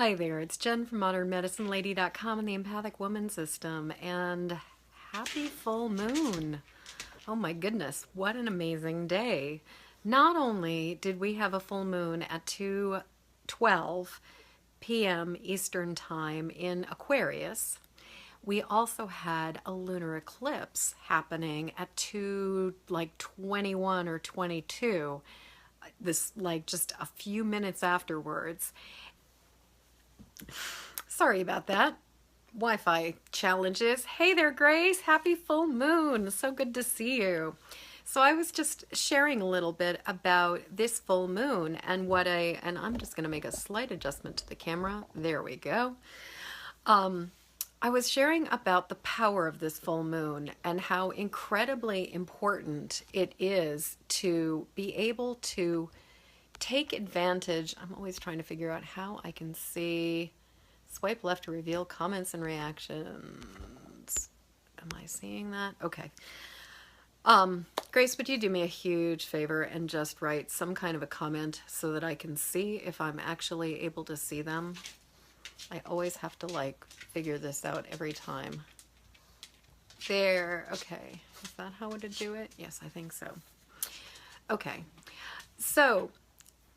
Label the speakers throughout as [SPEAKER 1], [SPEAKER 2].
[SPEAKER 1] Hi there, it's Jen from modernmedicinelady.com and the Empathic Woman System, and happy full moon. Oh my goodness, what an amazing day. Not only did we have a full moon at 2:12 p.m. Eastern Time in Aquarius, we also had a lunar eclipse happening at 2:21 or 22, this just a few minutes afterwards. Sorry about that. Wi-Fi challenges. Hey there, Grace. Happy full moon. So good to see you. So I was just sharing a little bit about this full moon and and I'm just going to make a slight adjustment to the camera. There we go. I was sharing about the power of this full moon and how incredibly important it is to be able to take advantage. I'm always trying to figure out how I can see. Swipe left to reveal comments and reactions. Am I seeing that? Okay. Grace, would you do me a huge favor and just write some kind of a comment so that I can see if I'm actually able to see them? I always have to figure this out every time. There, okay. Is that how it would do it? Yes, I think so. Okay. So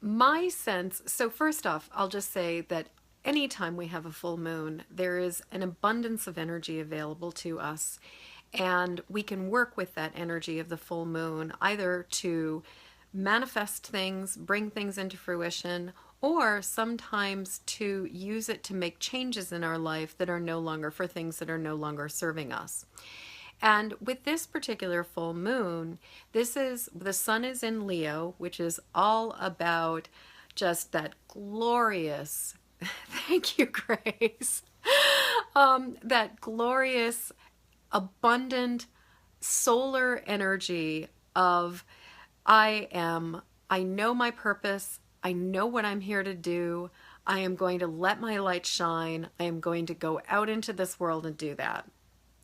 [SPEAKER 1] my sense, so first off, I'll just say that anytime we have a full moon, there is an abundance of energy available to us, and we can work with that energy of the full moon either to manifest things, bring things into fruition, or sometimes to use it to make changes in our life that are no longer for things that are no longer serving us. And with this particular full moon, the sun is in Leo, which is all about just that glorious, thank you, Grace, that glorious, abundant solar energy of I know my purpose, I know what I'm here to do, I am going to let my light shine, I am going to go out into this world and do that.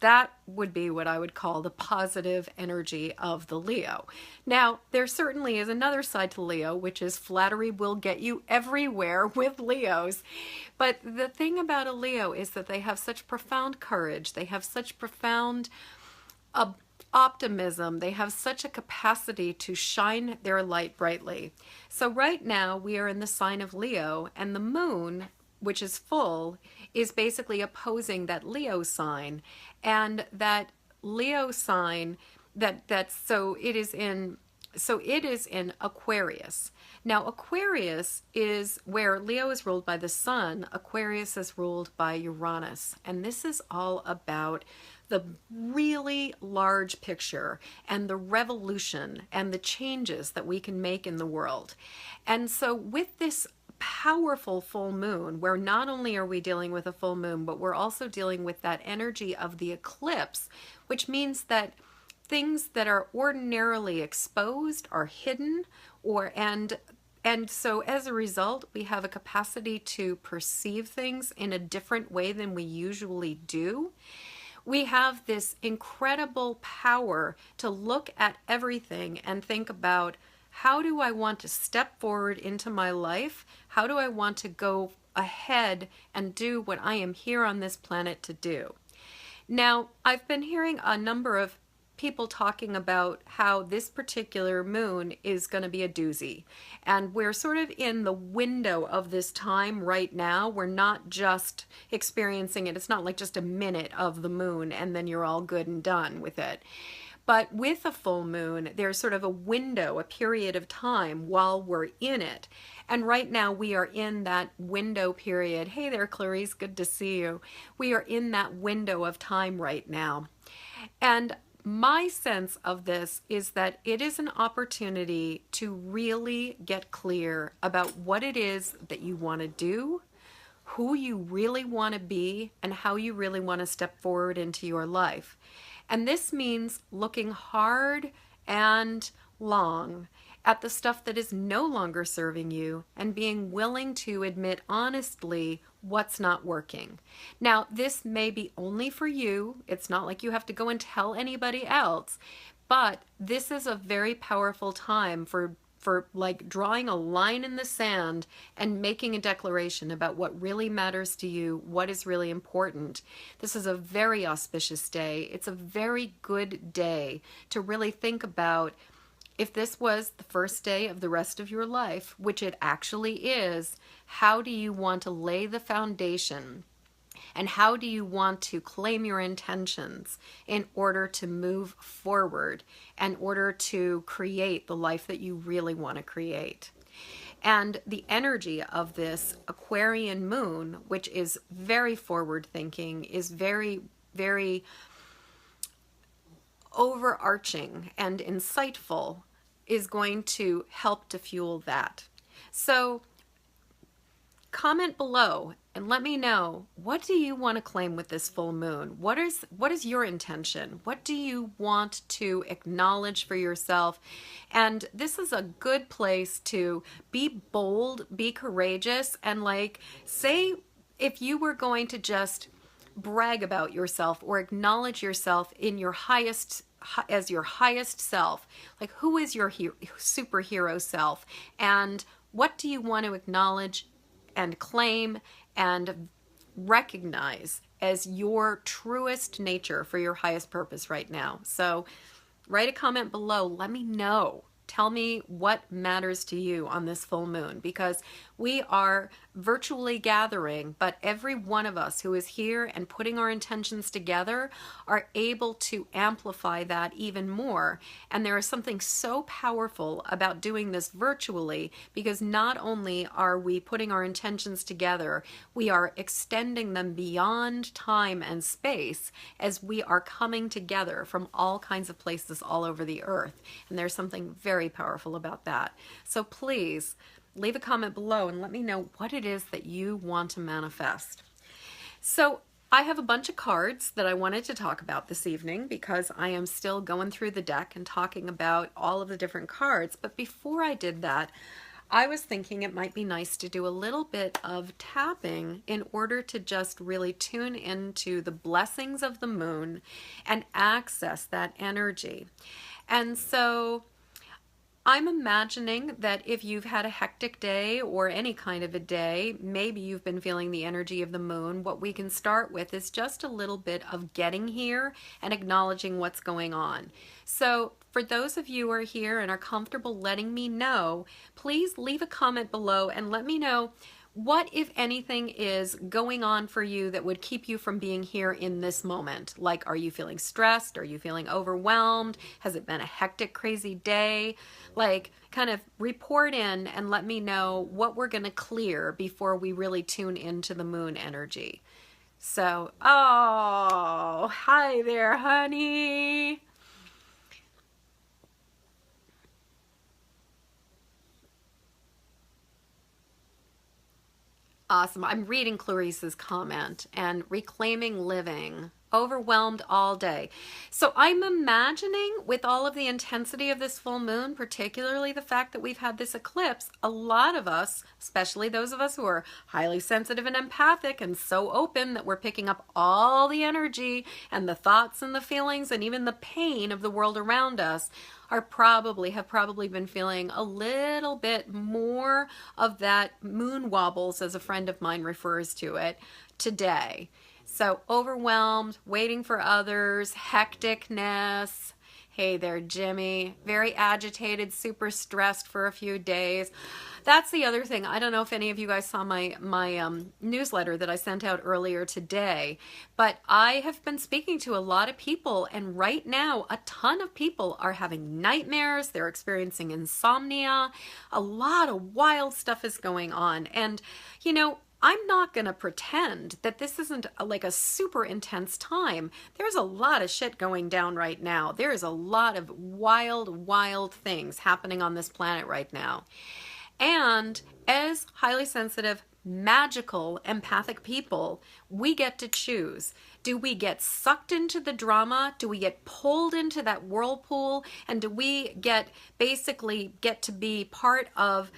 [SPEAKER 1] That would be what I would call the positive energy of the Leo. Now, there certainly is another side to Leo, which is flattery will get you everywhere with Leos. But the thing about a Leo is that they have such profound courage. They have such profound optimism. They have such a capacity to shine their light brightly. So right now we are in the sign of Leo, and the moon, which is full, is basically opposing that Leo sign. And that Leo sign, so it is in Aquarius. Now Aquarius is where Leo is ruled by the sun, Aquarius is ruled by Uranus. And this is all about the really large picture and the revolution and the changes that we can make in the world. And so with this powerful full moon, where not only are we dealing with a full moon, but we're also dealing with that energy of the eclipse, which means that things that are ordinarily exposed are hidden, and so as a result, we have a capacity to perceive things in a different way than we usually do. We have this incredible power to look at everything and think about, how do I want to step forward into my life? How do I want to go ahead and do what I am here on this planet to do? Now, I've been hearing a number of people talking about how this particular moon is going to be a doozy. And we're sort of in the window of this time right now. We're not just experiencing it. It's not like just a minute of the moon and then you're all good and done with it. But with a full moon, there's sort of a window, a period of time while we're in it. And right now we are in that window period. Hey there, Clarice, good to see you. We are in that window of time right now. And my sense of this is that it is an opportunity to really get clear about what it is that you want to do, who you really want to be, and how you really want to step forward into your life. And this means looking hard and long at the stuff that is no longer serving you and being willing to admit honestly what's not working. Now, this may be only for you. It's not like you have to go and tell anybody else, but this is a very powerful time for for like drawing a line in the sand and making a declaration about what really matters to you, what is really important. This is a very auspicious day. It's a very good day to really think about, if this was the first day of the rest of your life, which it actually is, how do you want to lay the foundation? And how do you want to claim your intentions in order to move forward, in order to create the life that you really want to create? And the energy of this Aquarian moon, which is very forward thinking, is very, very overarching and insightful, is going to help to fuel that. So comment below and let me know, what do you want to claim with this full moon? What is your intention? What do you want to acknowledge for yourself? And this is a good place to be bold, be courageous, and like, say if you were going to just brag about yourself or acknowledge yourself in your highest, as your highest self, like, who is your superhero self, and what do you want to acknowledge and claim and recognize as your truest nature for your highest purpose right now? So write a comment below. Let me know. Tell me what matters to you on this full moon, because we are virtually gathering, but every one of us who is here and putting our intentions together are able to amplify that even more. And there is something so powerful about doing this virtually, because not only are we putting our intentions together, we are extending them beyond time and space as we are coming together from all kinds of places all over the earth. And there's something very powerful about that. So please leave a comment below and let me know what it is that you want to manifest. So I have a bunch of cards that I wanted to talk about this evening, because I am still going through the deck and talking about all of the different cards. But before I did that, I was thinking it might be nice to do a little bit of tapping in order to just really tune into the blessings of the moon and access that energy. And so I'm imagining that if you've had a hectic day or any kind of a day, maybe you've been feeling the energy of the moon. What we can start with is just a little bit of getting here and acknowledging what's going on. So for those of you who are here and are comfortable letting me know, please leave a comment below and let me know what, if anything, is going on for you that would keep you from being here in this moment. Like, are you feeling stressed? Are you feeling overwhelmed? Has it been a hectic, crazy day? Like, kind of report in and let me know what we're going to clear before we really tune into the moon energy. So, oh, hi there, honey. Awesome. I'm reading Clarice's comment and reclaiming living. Overwhelmed all day. So I'm imagining, with all of the intensity of this full moon, particularly the fact that we've had this eclipse, a lot of us, especially those of us who are highly sensitive and empathic and so open that we're picking up all the energy and the thoughts and the feelings and even the pain of the world around us, have probably been feeling a little bit more of that moon wobbles, as a friend of mine refers to it, today. So overwhelmed, waiting for others, hecticness. Hey there, Jimmy. Very agitated, super stressed for a few days. That's the other thing. I don't know if any of you guys saw my newsletter that I sent out earlier today, but I have been speaking to a lot of people, and right now a ton of people are having nightmares. They're experiencing insomnia. A lot of wild stuff is going on. And, you know, I'm not going to pretend that this isn't like a super intense time. There's a lot of shit going down right now. There is a lot of wild, wild things happening on this planet right now. And as highly sensitive, magical, empathic people, we get to choose. Do we get sucked into the drama? Do we get pulled into that whirlpool? And do we basically get to be part of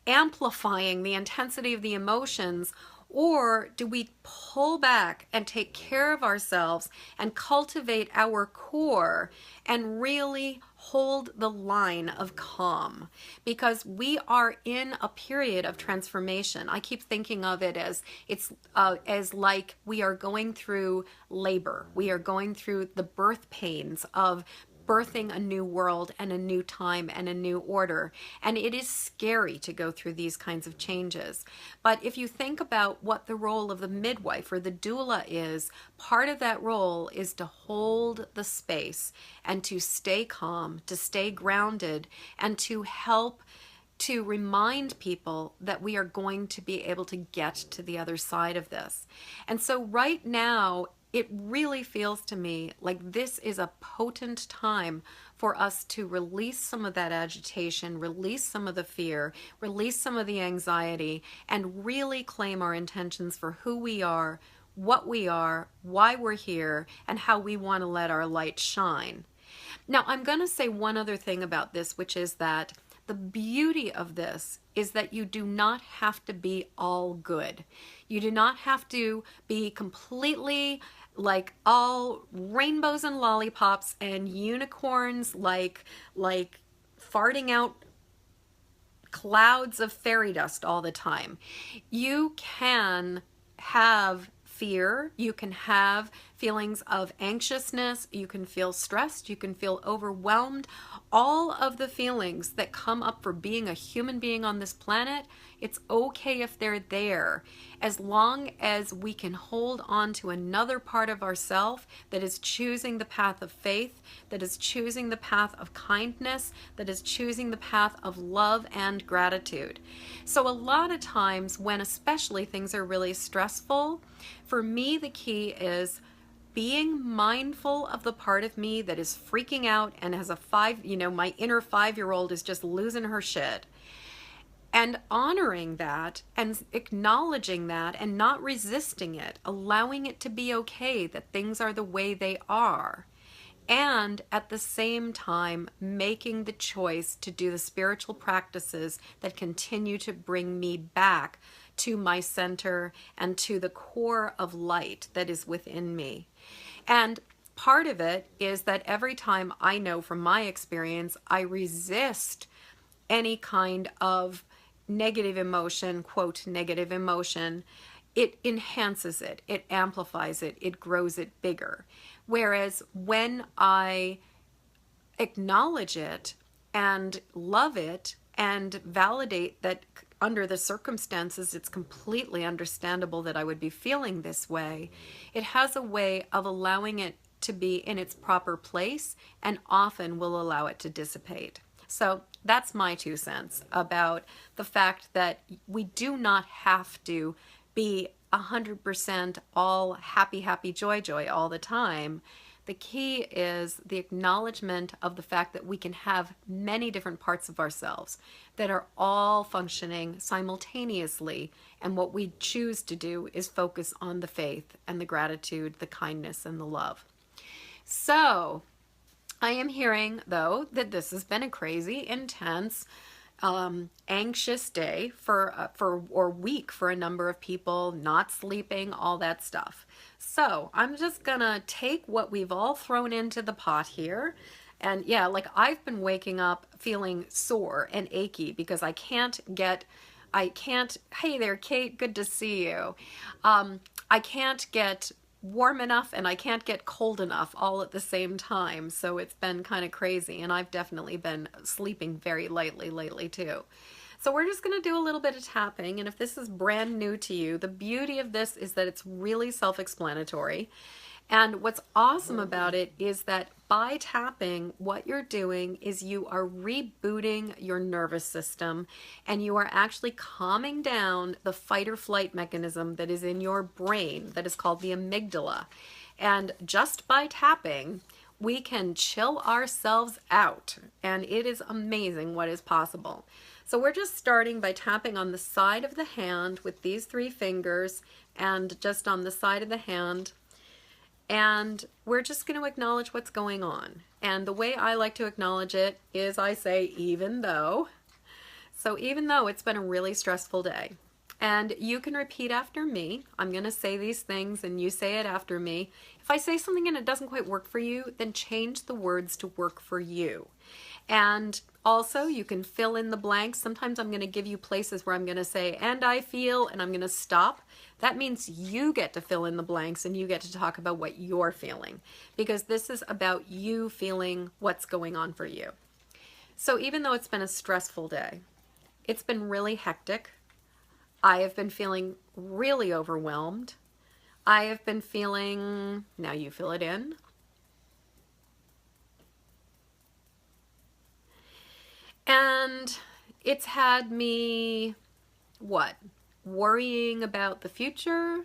[SPEAKER 1] amplifying the intensity of the emotions? Or do we pull back and take care of ourselves and cultivate our core and really hold the line of calm? Because we are in a period of transformation. I keep thinking of it as as like we are going through labor. We are going through the birth pains of birthing a new world and a new time and a new order. And it is scary to go through these kinds of changes. But if you think about what the role of the midwife or the doula is, part of that role is to hold the space and to stay calm, to stay grounded, and to help to remind people that we are going to be able to get to the other side of this. And so right now, it really feels to me like this is a potent time for us to release some of that agitation, release some of the fear, release some of the anxiety, and really claim our intentions for who we are, what we are, why we're here, and how we want to let our light shine. Now, I'm going to say one other thing about this, which is that the beauty of this is that you do not have to be all good. You do not have to be completely like all rainbows and lollipops and unicorns, like farting out clouds of fairy dust all the time. You can have fear, you can have feelings of anxiousness, you can feel stressed, you can feel overwhelmed. All of the feelings that come up for being a human being on this planet, it's okay if they're there, as long as we can hold on to another part of ourself that is choosing the path of faith, that is choosing the path of kindness, that is choosing the path of love and gratitude. So a lot of times when especially things are really stressful, for me the key is being mindful of the part of me that is freaking out and has my inner 5-year-old is just losing her shit. And honoring that and acknowledging that and not resisting it, allowing it to be okay that things are the way they are. And at the same time, making the choice to do the spiritual practices that continue to bring me back to my center and to the core of light that is within me. And part of it is that every time I know from my experience, I resist any kind of negative emotion, quote, negative emotion, it enhances it, it amplifies it, it grows it bigger. Whereas when I acknowledge it and love it and validate that under the circumstances, it's completely understandable that I would be feeling this way, it has a way of allowing it to be in its proper place and often will allow it to dissipate. So that's my 2 cents about the fact that we do not have to be 100% all happy, happy, joy, joy all the time. The key is the acknowledgement of the fact that we can have many different parts of ourselves that are all functioning simultaneously, and what we choose to do is focus on the faith and the gratitude, the kindness, and the love. So I am hearing, though, that this has been a crazy, intense, anxious day or week for a number of people, not sleeping, all that stuff. So I'm just gonna take what we've all thrown into the pot here. And yeah, like I've been waking up feeling sore and achy because I can't, hey there, Kate, good to see you. I can't get warm enough and I can't get cold enough all at the same time. So it's been kind of crazy, and I've definitely been sleeping very lightly lately too. So we're just going to do a little bit of tapping, and if this is brand new to you, the beauty of this is that it's really self-explanatory. And what's awesome about it is that by tapping, what you're doing is you are rebooting your nervous system, and you are actually calming down the fight or flight mechanism that is in your brain that is called the amygdala. And just by tapping, we can chill ourselves out, and it is amazing what is possible. So we're just starting by tapping on the side of the hand with these 3 fingers, and just on the side of the hand. And we're just going to acknowledge what's going on. And the way I like to acknowledge it is I say, even though. So even though it's been a really stressful day, And you can repeat after me. I'm going to say these things and you say it after me. If I say something and it doesn't quite work for you, then change the words to work for you. And also you can fill in the blanks. Sometimes I'm going to give you places where I'm going to say, and I feel, and I'm going to stop. That means you get to fill in the blanks and you get to talk about what you're feeling, because this is about you feeling what's going on for you. So even though it's been a stressful day, it's been really hectic. I have been feeling really overwhelmed. I have been feeling, now you fill it in. And it's had me, what? Worrying about the future,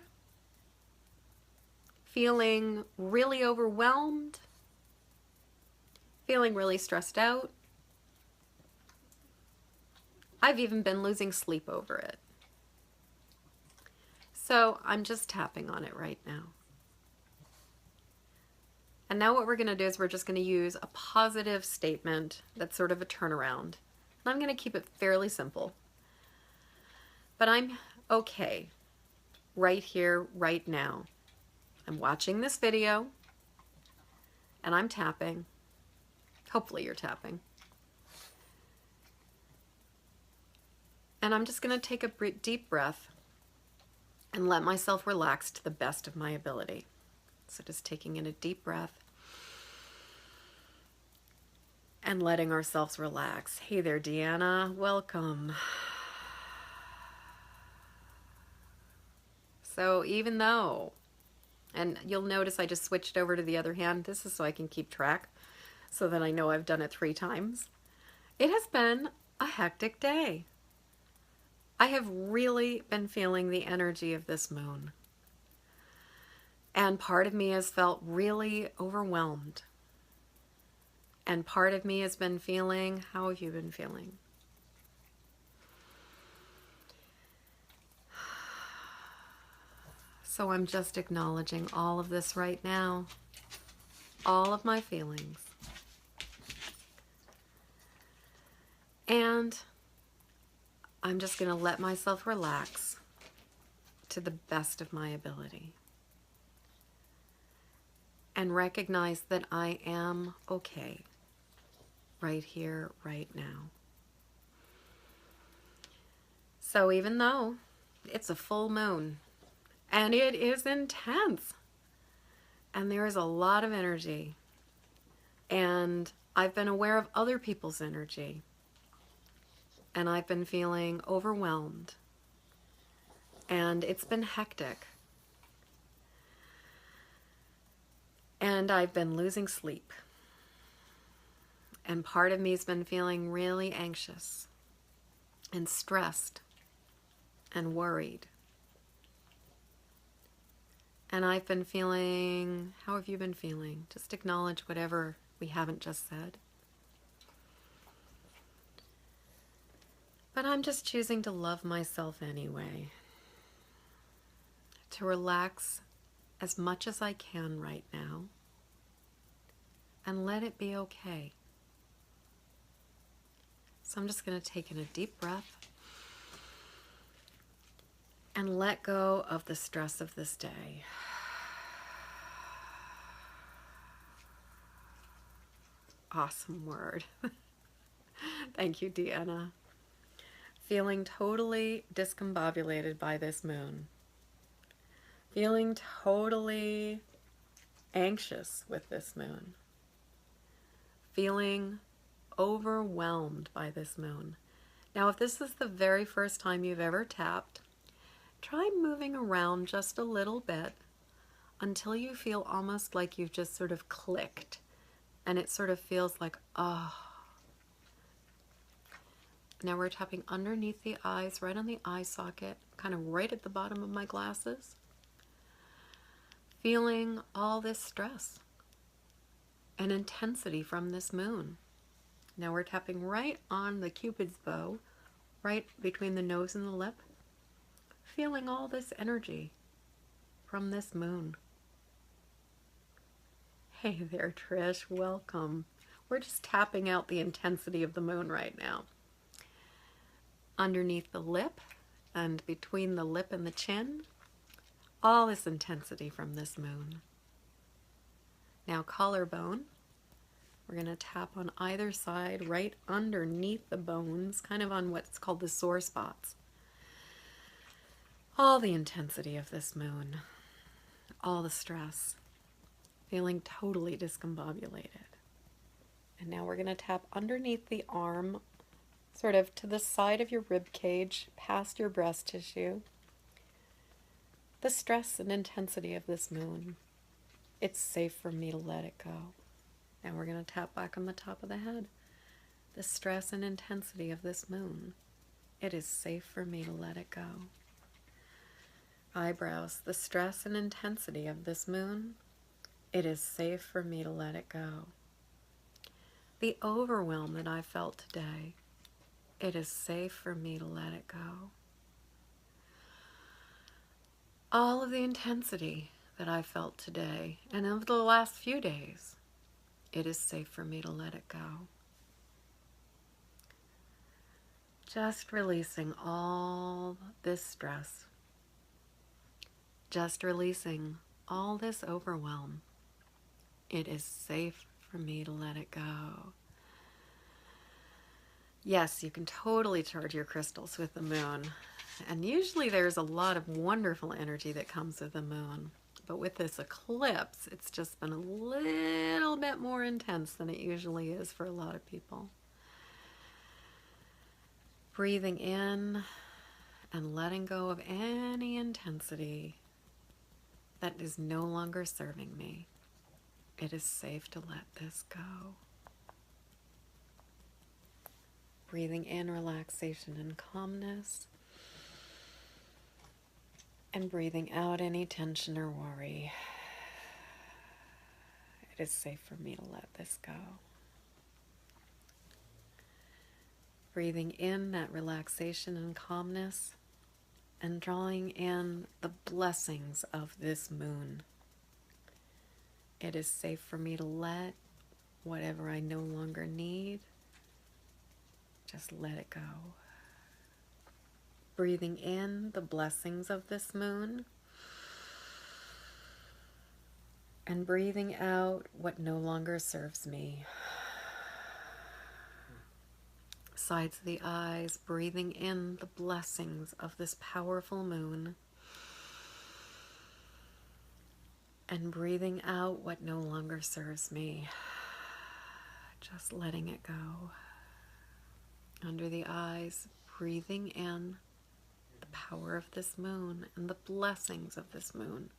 [SPEAKER 1] feeling really overwhelmed, feeling really stressed out. I've even been losing sleep over it. So I'm just tapping on it right now. And now what we're going to do is we're just going to use a positive statement that's sort of a turnaround. And I'm going to keep it fairly simple. But I'm okay right here, right now. I'm watching this video and I'm tapping. Hopefully you're tapping. And I'm just going to take a deep breath and let myself relax to the best of my ability. So just taking in a deep breath and letting ourselves relax. Hey there, Deanna. Welcome. So even though, and you'll notice I just switched over to the other hand. This is so I can keep track so that I know I've done it 3 times. It has been a hectic day. I have really been feeling the energy of this moon. And part of me has felt really overwhelmed. And part of me has been feeling, how have you been feeling? So I'm just acknowledging all of this right now, all of my feelings. And I'm just going to let myself relax to the best of my ability. And recognize that I am okay right here, right now. So even though it's a full moon and it is intense and there is a lot of energy, and I've been aware of other people's energy, and I've been feeling overwhelmed, and it's been hectic. And I've been losing sleep. And part of me has been feeling really anxious and stressed and worried. And I've been feeling, how have you been feeling? Just acknowledge whatever we haven't just said. But I'm just choosing to love myself anyway. To relax as much as I can right now. And let it be okay. So I'm just going to take in a deep breath and let go of the stress of this day. Awesome word. Thank you, Deanna. Feeling totally discombobulated by this moon. Feeling totally anxious with this moon. Feeling overwhelmed by this moon. Now, if this is the very first time you've ever tapped, try moving around just a little bit until you feel almost like you've just sort of clicked, and it sort of feels like, oh. Now we're tapping underneath the eyes, right on the eye socket, kind of right at the bottom of my glasses. Feeling all this stress and intensity from this moon. Now we're tapping right on the Cupid's bow, right between the nose and the lip. Feeling all this energy from this moon. Hey there, Trish, welcome. We're just tapping out the intensity of the moon right now. Underneath the lip and between the lip and the chin, all this intensity from this moon. Now collarbone, we're going to tap on either side, right underneath the bones, kind of on what's called the sore spots. All the intensity of this moon, all the stress, feeling totally discombobulated. And now we're going to tap underneath the arm, sort of to the side of your rib cage, past your breast tissue. The stress and intensity of this moon. It's safe for me to let it go. And we're going to tap back on the top of the head. The stress and intensity of this moon. It is safe for me to let it go. Eyebrows. The stress and intensity of this moon. It is safe for me to let it go. The overwhelm that I felt today. It is safe for me to let it go. All of the intensity that I felt today and over the last few days, it is safe for me to let it go. Just releasing all this stress. Just releasing all this overwhelm. It is safe for me to let it go. Yes, you can totally charge your crystals with the moon. And usually there's a lot of wonderful energy that comes with the moon. But with this eclipse, it's just been a little bit more intense than it usually is for a lot of people. Breathing in and letting go of any intensity that is no longer serving me. It is safe to let this go. Breathing in relaxation and calmness. And breathing out any tension or worry. It is safe for me to let this go. Breathing in that relaxation and calmness, and drawing in the blessings of this moon. It is safe for me to let whatever I no longer need, just let it go. Breathing in the blessings of this moon, and breathing out what no longer serves me. Sides of the eyes, breathing in the blessings of this powerful moon, and breathing out what no longer serves me. Just letting it go. Under the eyes, breathing in the power of this moon and the blessings of this moon,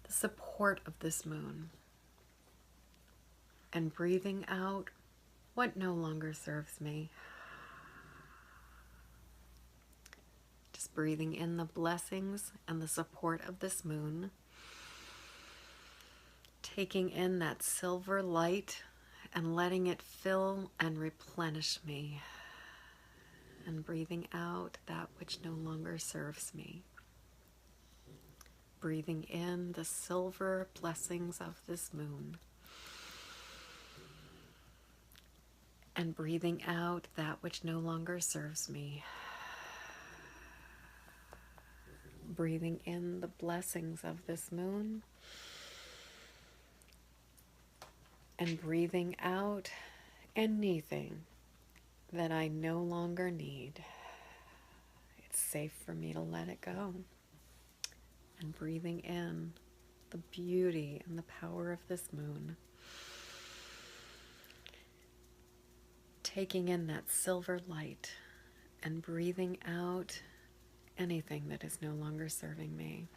[SPEAKER 1] the support of this moon, and breathing out what no longer serves me. Just breathing in the blessings and the support of this moon, taking in that silver light and letting it fill and replenish me, and breathing out that which no longer serves me. Breathing in the silver blessings of this moon, and breathing out that which no longer serves me. Breathing in the blessings of this moon, and breathing out anything that I no longer need. It's safe for me to let it go. And breathing in the beauty and the power of this moon. Taking in that silver light and breathing out anything that is no longer serving me.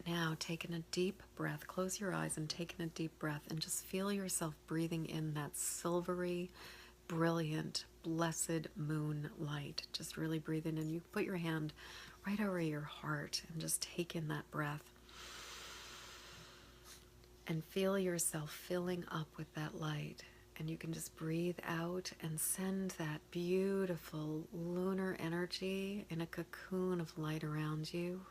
[SPEAKER 1] Now, taking a deep breath, close your eyes and taking a deep breath, and just feel yourself breathing in that silvery, brilliant, blessed moon light. Just really breathe in, and you put your hand right over your heart and just take in that breath. And feel yourself filling up with that light. And you can just breathe out and send that beautiful lunar energy in a cocoon of light around you.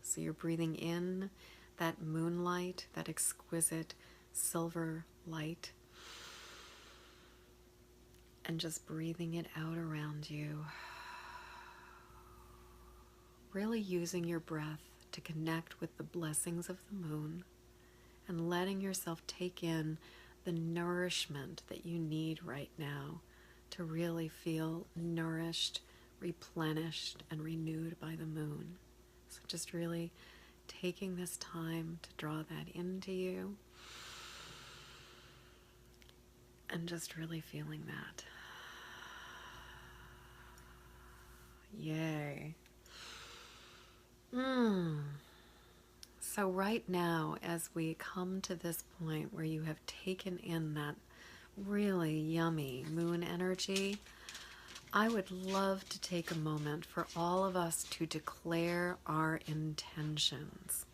[SPEAKER 1] So you're breathing in that moonlight, that exquisite silver light, and just breathing it out around you. really using your breath to connect with the blessings of the moon and letting yourself take in the nourishment that you need right now to really feel nourished, replenished, and renewed by the moon. So just really taking this time to draw that into you and just really feeling that. Yay. So right now, as we come to this point where you have taken in that really yummy moon energy, I would love to take a moment for all of us to declare our intentions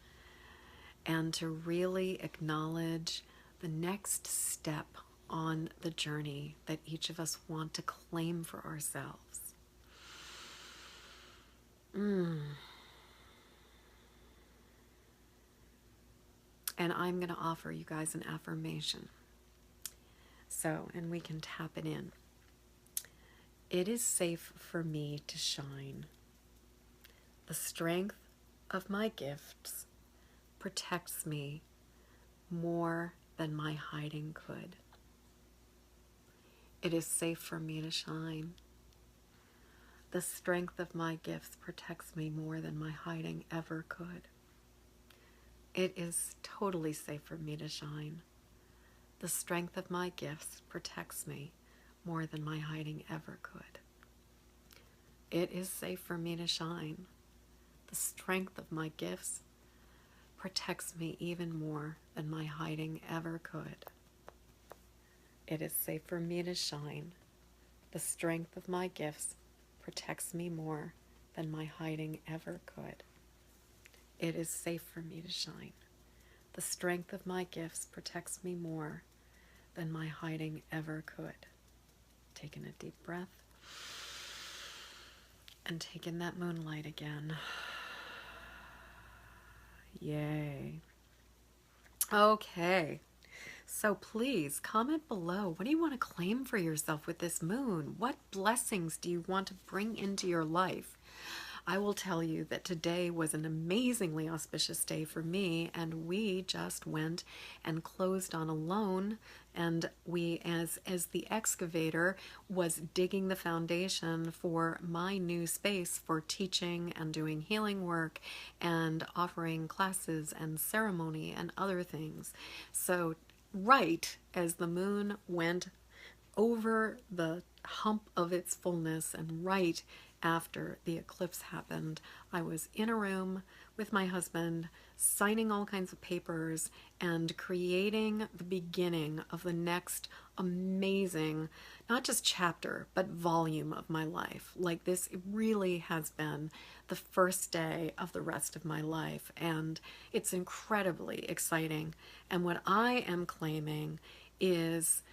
[SPEAKER 1] and to really acknowledge the next step on the journey that each of us want to claim for ourselves. And I'm going to offer you guys an affirmation. So, and we can tap it in. It is safe for me to shine. The strength of my gifts protects me more than my hiding could. It is safe for me to shine. The strength of my gifts protects me more than my hiding ever could. It is totally safe for me to shine. The strength of my gifts protects me more than my hiding ever could. It is safe for me to shine. The strength of my gifts protects me even more than my hiding ever could. It is safe for me to shine. The strength of my gifts protects me more than my hiding ever could. It is safe for me to shine. The strength of my gifts protects me more than my hiding ever could. Taking a deep breath and take in that moonlight again. Yay. Okay. So please comment below. What do you want to claim for yourself with this moon? What blessings do you want to bring into your life? I will tell you that today was an amazingly auspicious day for me, and we just went and closed on a loan, and we, as the excavator was digging the foundation for my new space for teaching and doing healing work and offering classes and ceremony and other things. So right as the moon went over the hump of its fullness and right after the eclipse happened, I was in a room with my husband, signing all kinds of papers and creating the beginning of the next amazing, not just chapter, but volume of my life. Like this really has been the first day of the rest of my life, and it's incredibly exciting. And what I am claiming is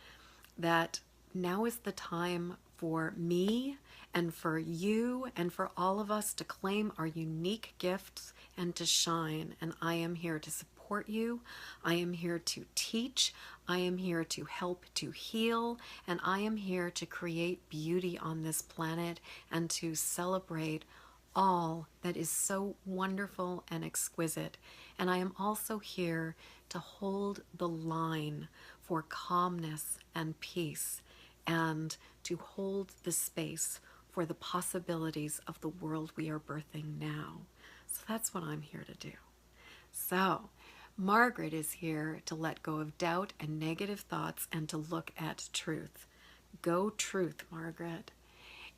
[SPEAKER 1] that now is the time for me and for you and for all of us to claim our unique gifts and to shine. And I am here to support you. I am here to teach. I am here to help to heal. And I am here to create beauty on this planet and to celebrate all that is so wonderful and exquisite. And I am also here to hold the line for calmness and peace, and to hold the space for the possibilities of the world we are birthing now. So that's what I'm here to do. So Margaret is here to let go of doubt and negative thoughts and to look at truth. Go truth, Margaret.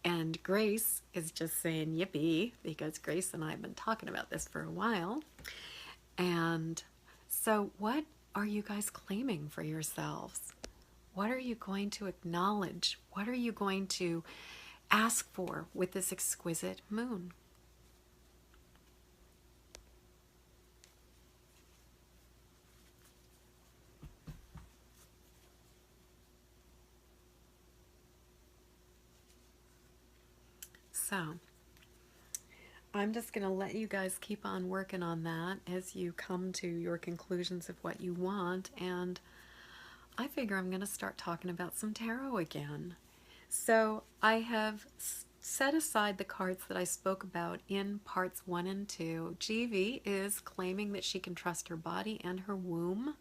[SPEAKER 1] And Grace is just saying yippee, because Grace and I have been talking about this for a while. And so what are you guys claiming for yourselves? What are you going to acknowledge? What are you going to ask for with this exquisite moon? So I'm just going to let you guys keep on working on that as you come to your conclusions of what you want, and I figure I'm going to start talking about some tarot again. So I have set aside the cards that I spoke about in parts 1 and 2. GV is claiming that she can trust her body and her womb,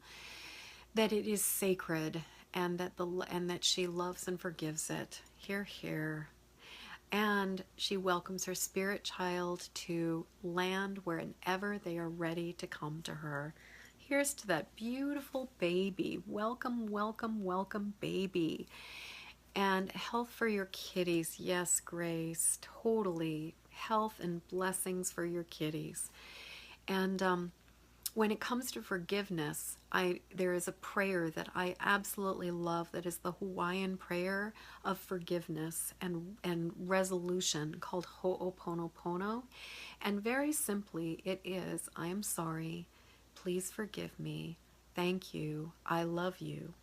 [SPEAKER 1] that it is sacred, and that she loves and forgives it. Here, here. And she welcomes her spirit child to land wherever they are ready to come to her. Here's to that beautiful baby. Welcome, welcome, welcome, baby. And health for your kitties. Yes, Grace, totally. Health and blessings for your kitties. And when it comes to forgiveness, there is a prayer that I absolutely love that is the Hawaiian prayer of forgiveness and resolution called Ho'oponopono. And very simply, it is, I am sorry, please forgive me, thank you, I love you.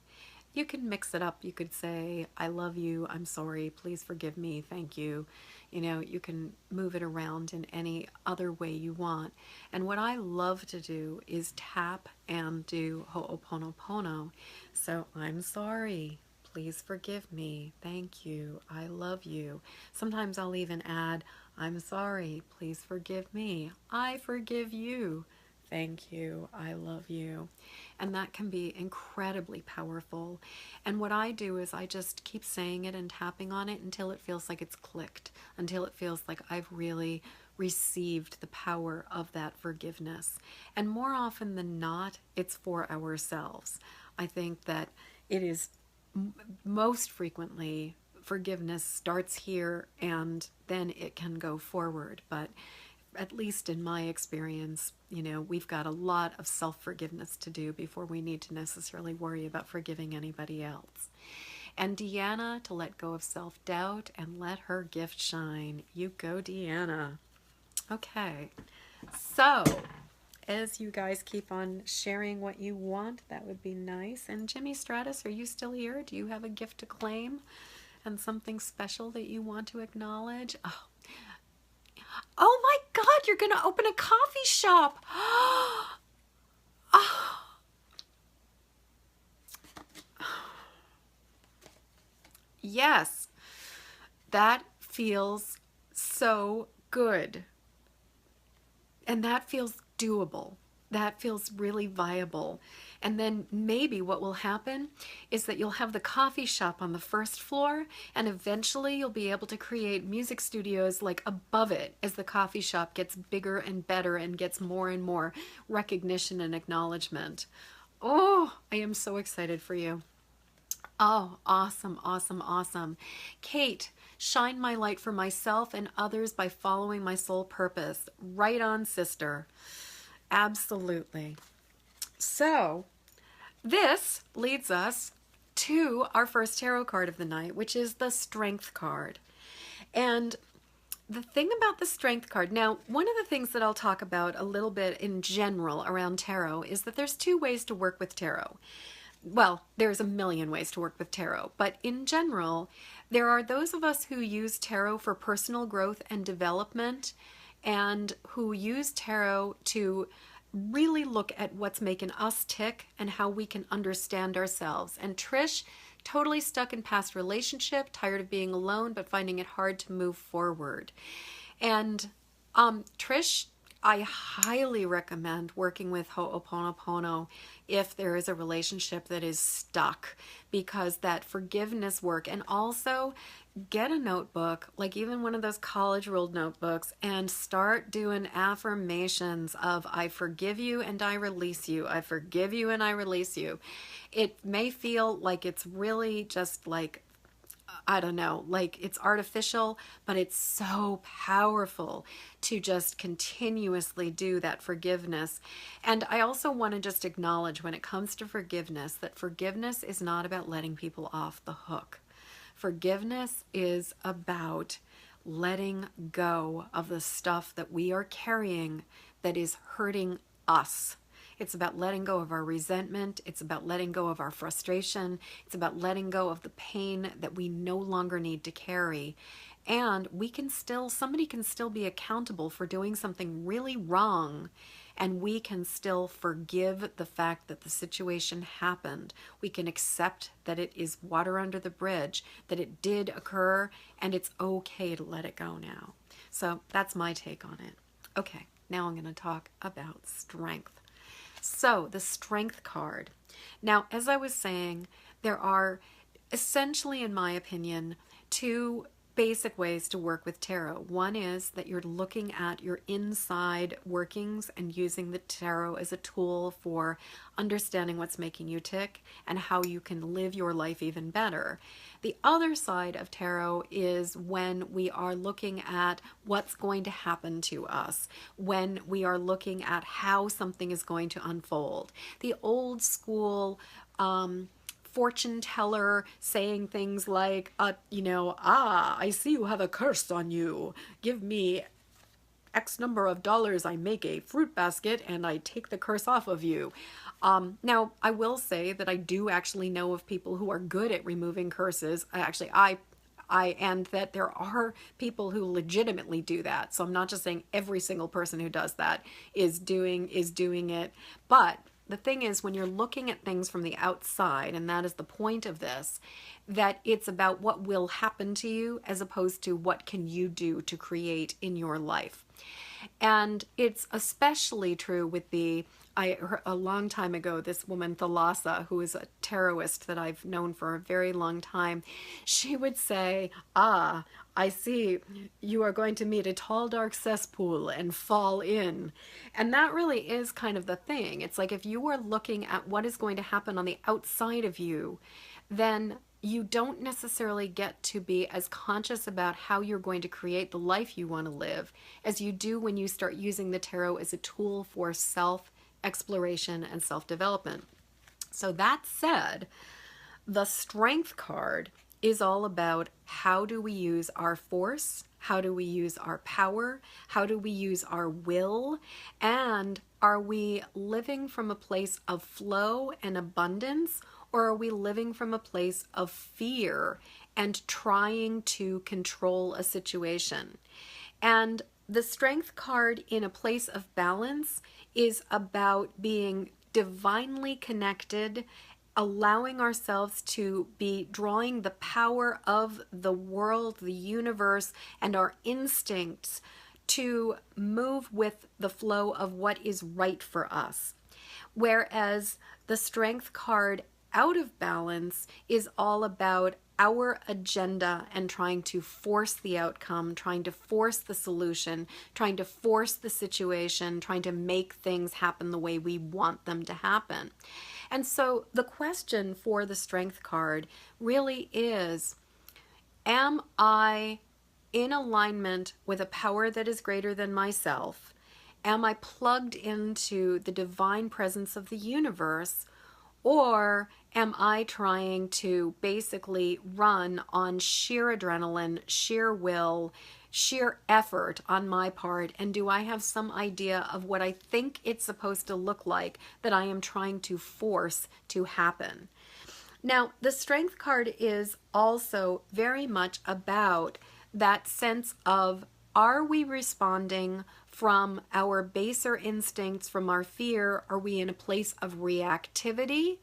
[SPEAKER 1] You can mix it up. You could say, I love you, I'm sorry, please forgive me, thank you. You know, you can move it around in any other way you want. And what I love to do is tap and do Ho'oponopono. So, I'm sorry, please forgive me, thank you, I love you. Sometimes I'll even add, I'm sorry, please forgive me, I forgive you. Thank you, I love you. And that can be incredibly powerful. And what I do is I just keep saying it and tapping on it until it feels like it's clicked, until it feels like I've really received the power of that forgiveness. And more often than not, it's for ourselves. I think that it is most frequently forgiveness starts here and then it can go forward. But at least in my experience, you know, we've got a lot of self-forgiveness to do before we need to necessarily worry about forgiving anybody else. And Deanna, to let go of self-doubt and let her gift shine. You go, Deanna. Okay, so as you guys keep on sharing what you want, that would be nice. And Jimmy Stratus, are you still here? Do you have a gift to claim and something special that you want to acknowledge? Oh my God, you're going to open a coffee shop. Oh. Yes, that feels so good. And that feels doable. That feels really viable. And then maybe what will happen is that you'll have the coffee shop on the first floor, and eventually you'll be able to create music studios like above it as the coffee shop gets bigger and better and gets more and more recognition and acknowledgement. Oh, I am so excited for you. Oh, awesome, awesome, awesome. Kate, shine my light for myself and others by following my soul purpose. Right on, sister. Absolutely. So, this leads us to our first tarot card of the night, which is the Strength card. And the thing about the Strength card, now, one of the things that I'll talk about a little bit in general around tarot is that there's two ways to work with tarot. Well, there's a million ways to work with tarot, but in general, there are those of us who use tarot for personal growth and development, and who use tarot to really look at what's making us tick and how we can understand ourselves. And Trish, totally stuck in past relationship, tired of being alone, but finding it hard to move forward. And Trish, I highly recommend working with Ho'oponopono if there is a relationship that is stuck, because that forgiveness work, and also get a notebook, like even one of those college ruled notebooks, and start doing affirmations of I forgive you and I release you. I forgive you and I release you. It may feel like it's really just like, I don't know, like it's artificial, but it's so powerful to just continuously do that forgiveness. And I also want to just acknowledge, when it comes to forgiveness, that forgiveness is not about letting people off the hook. Forgiveness is about letting go of the stuff that we are carrying that is hurting us. It's about letting go of our resentment. It's about letting go of our frustration. It's about letting go of the pain that we no longer need to carry. And somebody can still be accountable for doing something really wrong and we can still forgive the fact that the situation happened. We can accept that it is water under the bridge, that it did occur, and it's okay to let it go now. So that's my take on it. Okay, now I'm going to talk about strength. So the strength card. Now, as I was saying, there are essentially, in my opinion, two basic ways to work with tarot. One is that you're looking at your inside workings and using the tarot as a tool for understanding what's making you tick and how you can live your life even better. The other side of tarot is when we are looking at what's going to happen to us, when we are looking at how something is going to unfold. The old school fortune teller saying things like, I see you have a curse on you. Give me X number of dollars, I make a fruit basket and I take the curse off of you. Now, I will say that I do actually know of people who are good at removing curses. And that there are people who legitimately do that. So I'm not just saying every single person who does that is doing it. But the thing is, when you're looking at things from the outside, and that is the point of this, that it's about what will happen to you as opposed to what can you do to create in your life. And it's especially true with I heard a long time ago, this woman, Thalassa, who is a tarotist that I've known for a very long time, she would say, I see you are going to meet a tall, dark cesspool and fall in. And that really is kind of the thing. It's like if you are looking at what is going to happen on the outside of you, then you don't necessarily get to be as conscious about how you're going to create the life you want to live as you do when you start using the tarot as a tool for self-exploration and self-development. So that said, the Strength card is all about how do we use our force, how do we use our power, how do we use our will, and are we living from a place of flow and abundance, or are we living from a place of fear and trying to control a situation? And the Strength card in a place of balance is about being divinely connected, allowing ourselves to be drawing the power of the world, the universe, and our instincts to move with the flow of what is right for us. Whereas the Strength card out of balance is all about our agenda and trying to force the outcome, trying to force the solution, trying to force the situation, trying to make things happen the way we want them to happen. And so the question for the Strength card really is, am I in alignment with a power that is greater than myself? Am I plugged into the divine presence of the universe? Or am I trying to basically run on sheer adrenaline, sheer will, sheer effort on my part? And do I have some idea of what I think it's supposed to look like that I am trying to force to happen? Now, the Strength card is also very much about that sense of, are we responding from our baser instincts, from our fear? Are we in a place of reactivity,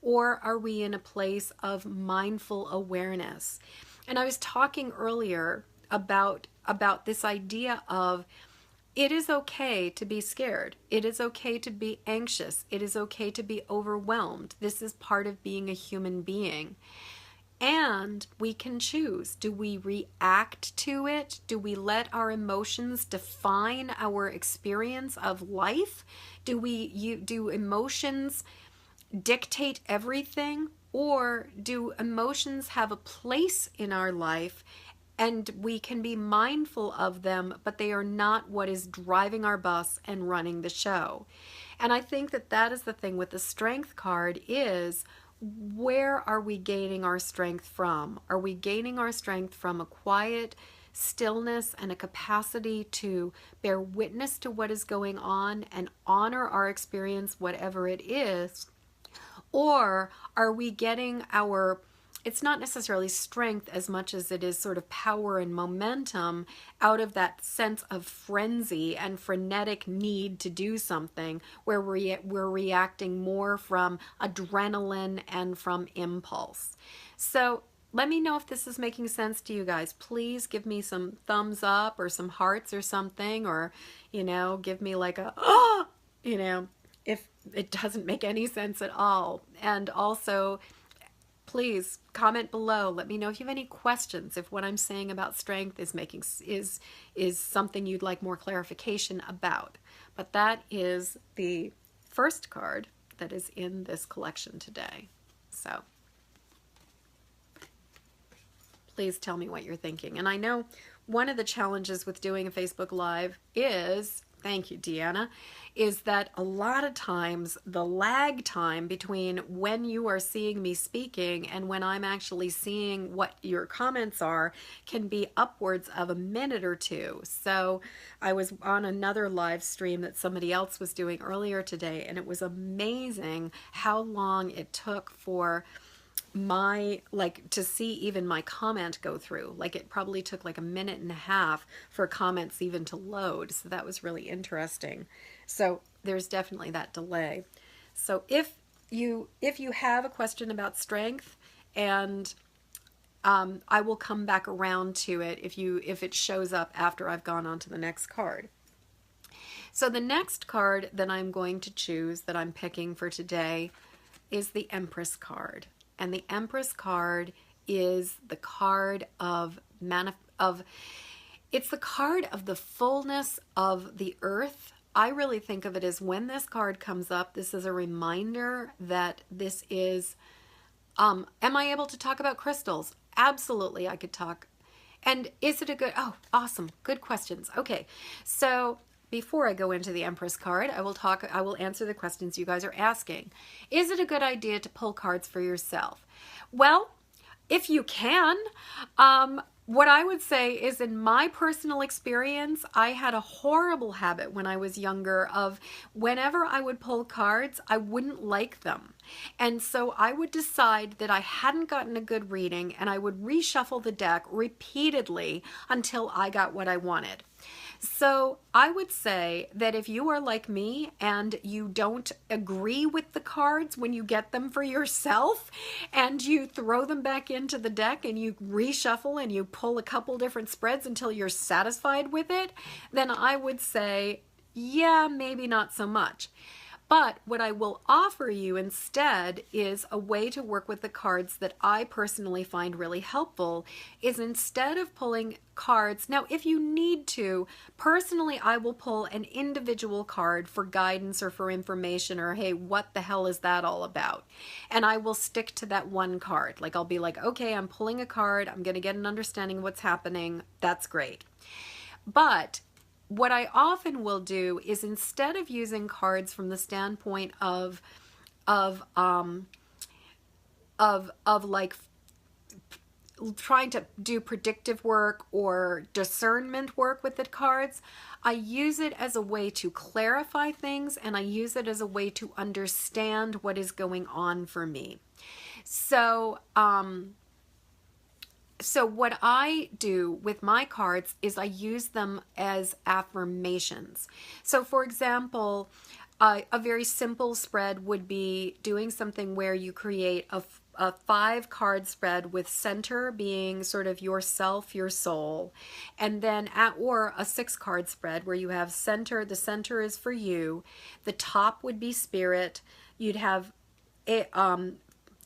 [SPEAKER 1] or are we in a place of mindful awareness? And I was talking earlier about this idea of, it is okay to be scared. It is okay to be anxious. It is okay to be overwhelmed. This is part of being a human being. And we can choose. Do we react to it? Do we let our emotions define our experience of life? Do emotions dictate everything? Or do emotions have a place in our life and we can be mindful of them, but they are not what is driving our bus and running the show? And I think that that is the thing with the Strength card is, where are we gaining our strength from? Are we gaining our strength from a quiet stillness and a capacity to bear witness to what is going on and honor our experience, whatever it is? Or are we getting our it's not necessarily strength as much as it is sort of power and momentum out of that sense of frenzy and frenetic need to do something, where we're reacting more from adrenaline and from impulse. So let me know if this is making sense to you guys. Please give me some thumbs up or some hearts or something, or, give me like a, oh, if it doesn't make any sense at all. And also, please comment below. Let me know if you have any questions, if what I'm saying about strength is something you'd like more clarification about. But that is the first card that is in this collection today. So please tell me what you're thinking. And I know one of the challenges with doing a Facebook Live is, thank you, Deanna, is that a lot of times the lag time between when you are seeing me speaking and when I'm actually seeing what your comments are can be upwards of a minute or two. So I was on another live stream that somebody else was doing earlier today, and it was amazing how long it took for to see even my comment go through. Like, it probably took like a minute and a half for comments even to load. So that was really interesting. So there's definitely that delay. So if you have a question about strength, and I will come back around to it if it shows up after I've gone on to the next card. So the next card that I'm going to choose, that I'm picking for today, is the Empress card. And the Empress card is the card it's the card of the fullness of the earth. I really think of it as, when this card comes up, this is a reminder that this is, am I able to talk about crystals? Absolutely, I could talk. And is it oh, awesome, good questions. Okay, so before I go into the Empress card, I will answer the questions you guys are asking. Is it a good idea to pull cards for yourself? Well, if you can, what I would say is, in my personal experience, I had a horrible habit when I was younger of, whenever I would pull cards, I wouldn't like them. And so I would decide that I hadn't gotten a good reading, and I would reshuffle the deck repeatedly until I got what I wanted. So I would say that if you are like me and you don't agree with the cards when you get them for yourself, and you throw them back into the deck and you reshuffle and you pull a couple different spreads until you're satisfied with it, then I would say, yeah, maybe not so much. But what I will offer you instead is a way to work with the cards that I personally find really helpful, is instead of pulling cards, now if you need to, personally I will pull an individual card for guidance or for information, or hey, what the hell is that all about? And I will stick to that one card. Like, I'll be like, okay, I'm pulling a card, I'm going to get an understanding of what's happening, that's great. But what I often will do is, instead of using cards from the standpoint of like trying to do predictive work or discernment work with the cards, I use it as a way to clarify things, and I use it as a way to understand what is going on for me. So what I do with my cards is I use them as affirmations. So for example, a very simple spread would be doing something where you create a 5-card spread with center being sort of yourself, your soul, and then or a 6-card spread where you have center, the center is for you, the top would be spirit, you'd have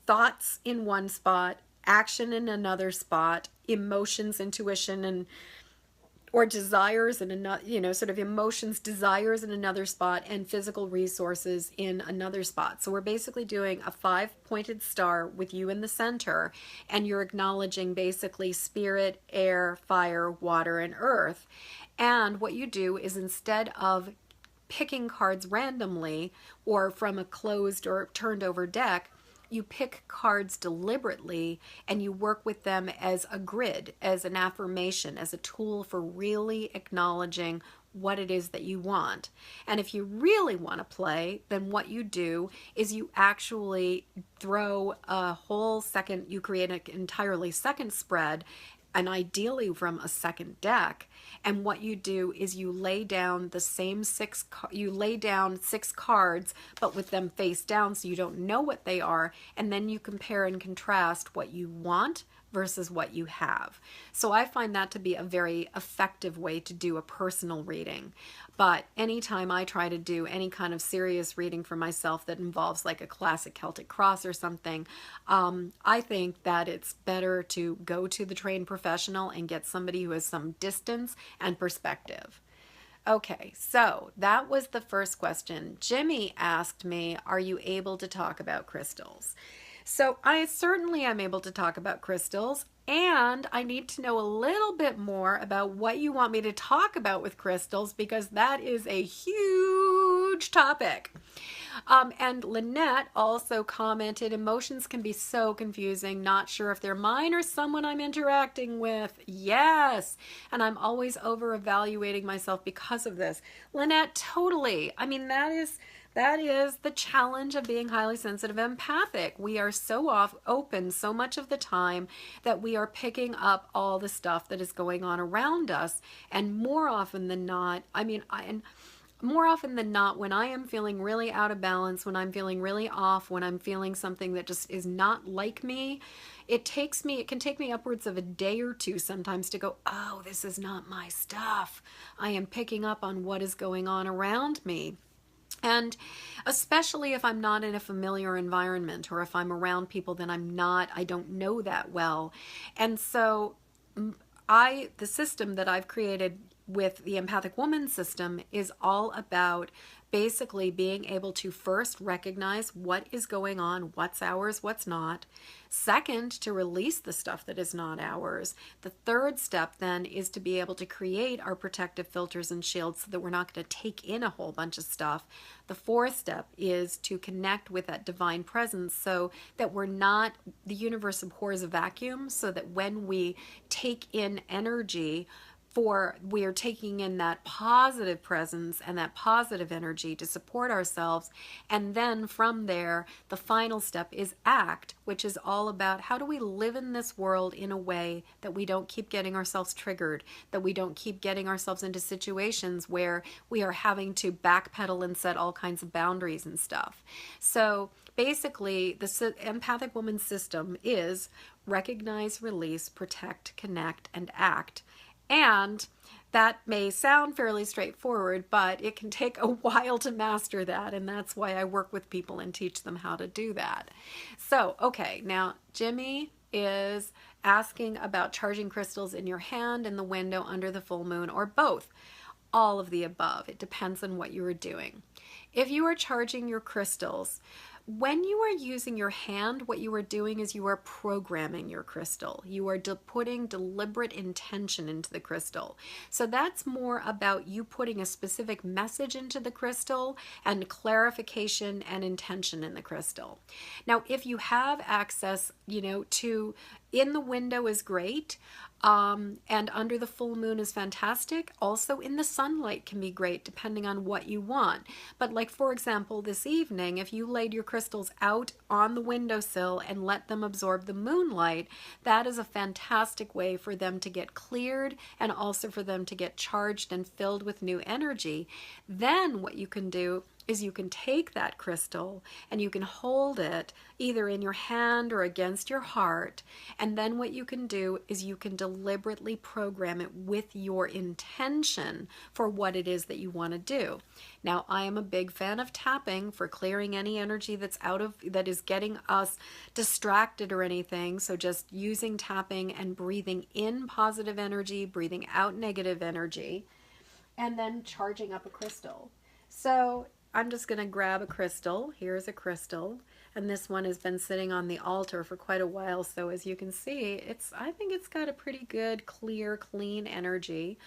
[SPEAKER 1] thoughts in one spot, action in another spot, emotions, intuition, or desires in another, sort of emotions, desires in another spot, and physical resources in another spot. So we're basically doing a 5-pointed star with you in the center, and you're acknowledging basically spirit, air, fire, water, and earth. And what you do is, instead of picking cards randomly or from a closed or turned over deck, you pick cards deliberately and you work with them as a grid, as an affirmation, as a tool for really acknowledging what it is that you want. And if you really want to play, then what you do is you actually throw a whole second, you create an entirely second spread, and ideally from a second deck. And what you do is you lay down the same you lay down 6 cards, but with them face down so you don't know what they are, and then you compare and contrast what you want versus what you have. So I find that to be a very effective way to do a personal reading. But anytime I try to do any kind of serious reading for myself that involves like a classic Celtic cross or something, I think that it's better to go to the trained professional and get somebody who has some distance and perspective. Okay, so that was the first question. Jimmy asked me, are you able to talk about crystals? So I certainly am able to talk about crystals, and I need to know a little bit more about what you want me to talk about with crystals, because that is a huge topic. And Lynette also commented, emotions can be so confusing, not sure if they're mine or someone I'm interacting with. Yes, and I'm always over evaluating myself because of this. Lynette, totally. I mean, that is the challenge of being highly sensitive empathic. We are so open so much of the time that we are picking up all the stuff that is going on around us. And more often than not, more often than not, when I am feeling really out of balance, when I'm feeling really off, when I'm feeling something that just is not like me, it can take me upwards of a day or two sometimes to go, oh, this is not my stuff. I am picking up on what is going on around me. And especially if I'm not in a familiar environment, or if I'm around people that I don't know that well. And so the system that I've created with the Empathic Woman system is all about basically being able to first recognize what is going on, what's ours, what's not. Second, to release the stuff that is not ours. The third step then is to be able to create our protective filters and shields so that we're not going to take in a whole bunch of stuff. The fourth step is to connect with that divine presence so that the universe abhors a vacuum, so that when we take in energy, we are taking in that positive presence and that positive energy to support ourselves. And then from there, the final step is act, which is all about how do we live in this world in a way that we don't keep getting ourselves triggered, that we don't keep getting ourselves into situations where we are having to backpedal and set all kinds of boundaries and stuff. So basically, the Empathic Woman system is recognize, release, protect, connect, and act. And that may sound fairly straightforward, but it can take a while to master that, and that's why I work with people and teach them how to do that. So, okay, now Jimmy is asking about charging crystals in your hand, in the window, under the full moon, or both. All of the above. It depends on what you are doing. If you are charging your crystals, when you are using your hand, what you are doing is you are programming your crystal. You are putting deliberate intention into the crystal. So that's more about you putting a specific message into the crystal and clarification and intention in the crystal. Now, if you have access, to in the window is great. And under the full moon is fantastic. Also in the sunlight can be great depending on what you want. But like, for example, this evening, if you laid your crystals out on the windowsill and let them absorb the moonlight, that is a fantastic way for them to get cleared and also for them to get charged and filled with new energy. Then what you can do is you can take that crystal and you can hold it either in your hand or against your heart. And then what you can do is you can deliberately program it with your intention for what it is that you want to do. Now, I am a big fan of tapping for clearing any energy that is getting us distracted or anything. So just using tapping and breathing in positive energy, breathing out negative energy, and then charging up a crystal. So I'm just going to grab a crystal. Here's a crystal, and this one has been sitting on the altar for quite a while. So as you can see, I think it's got a pretty good, clear, clean energy.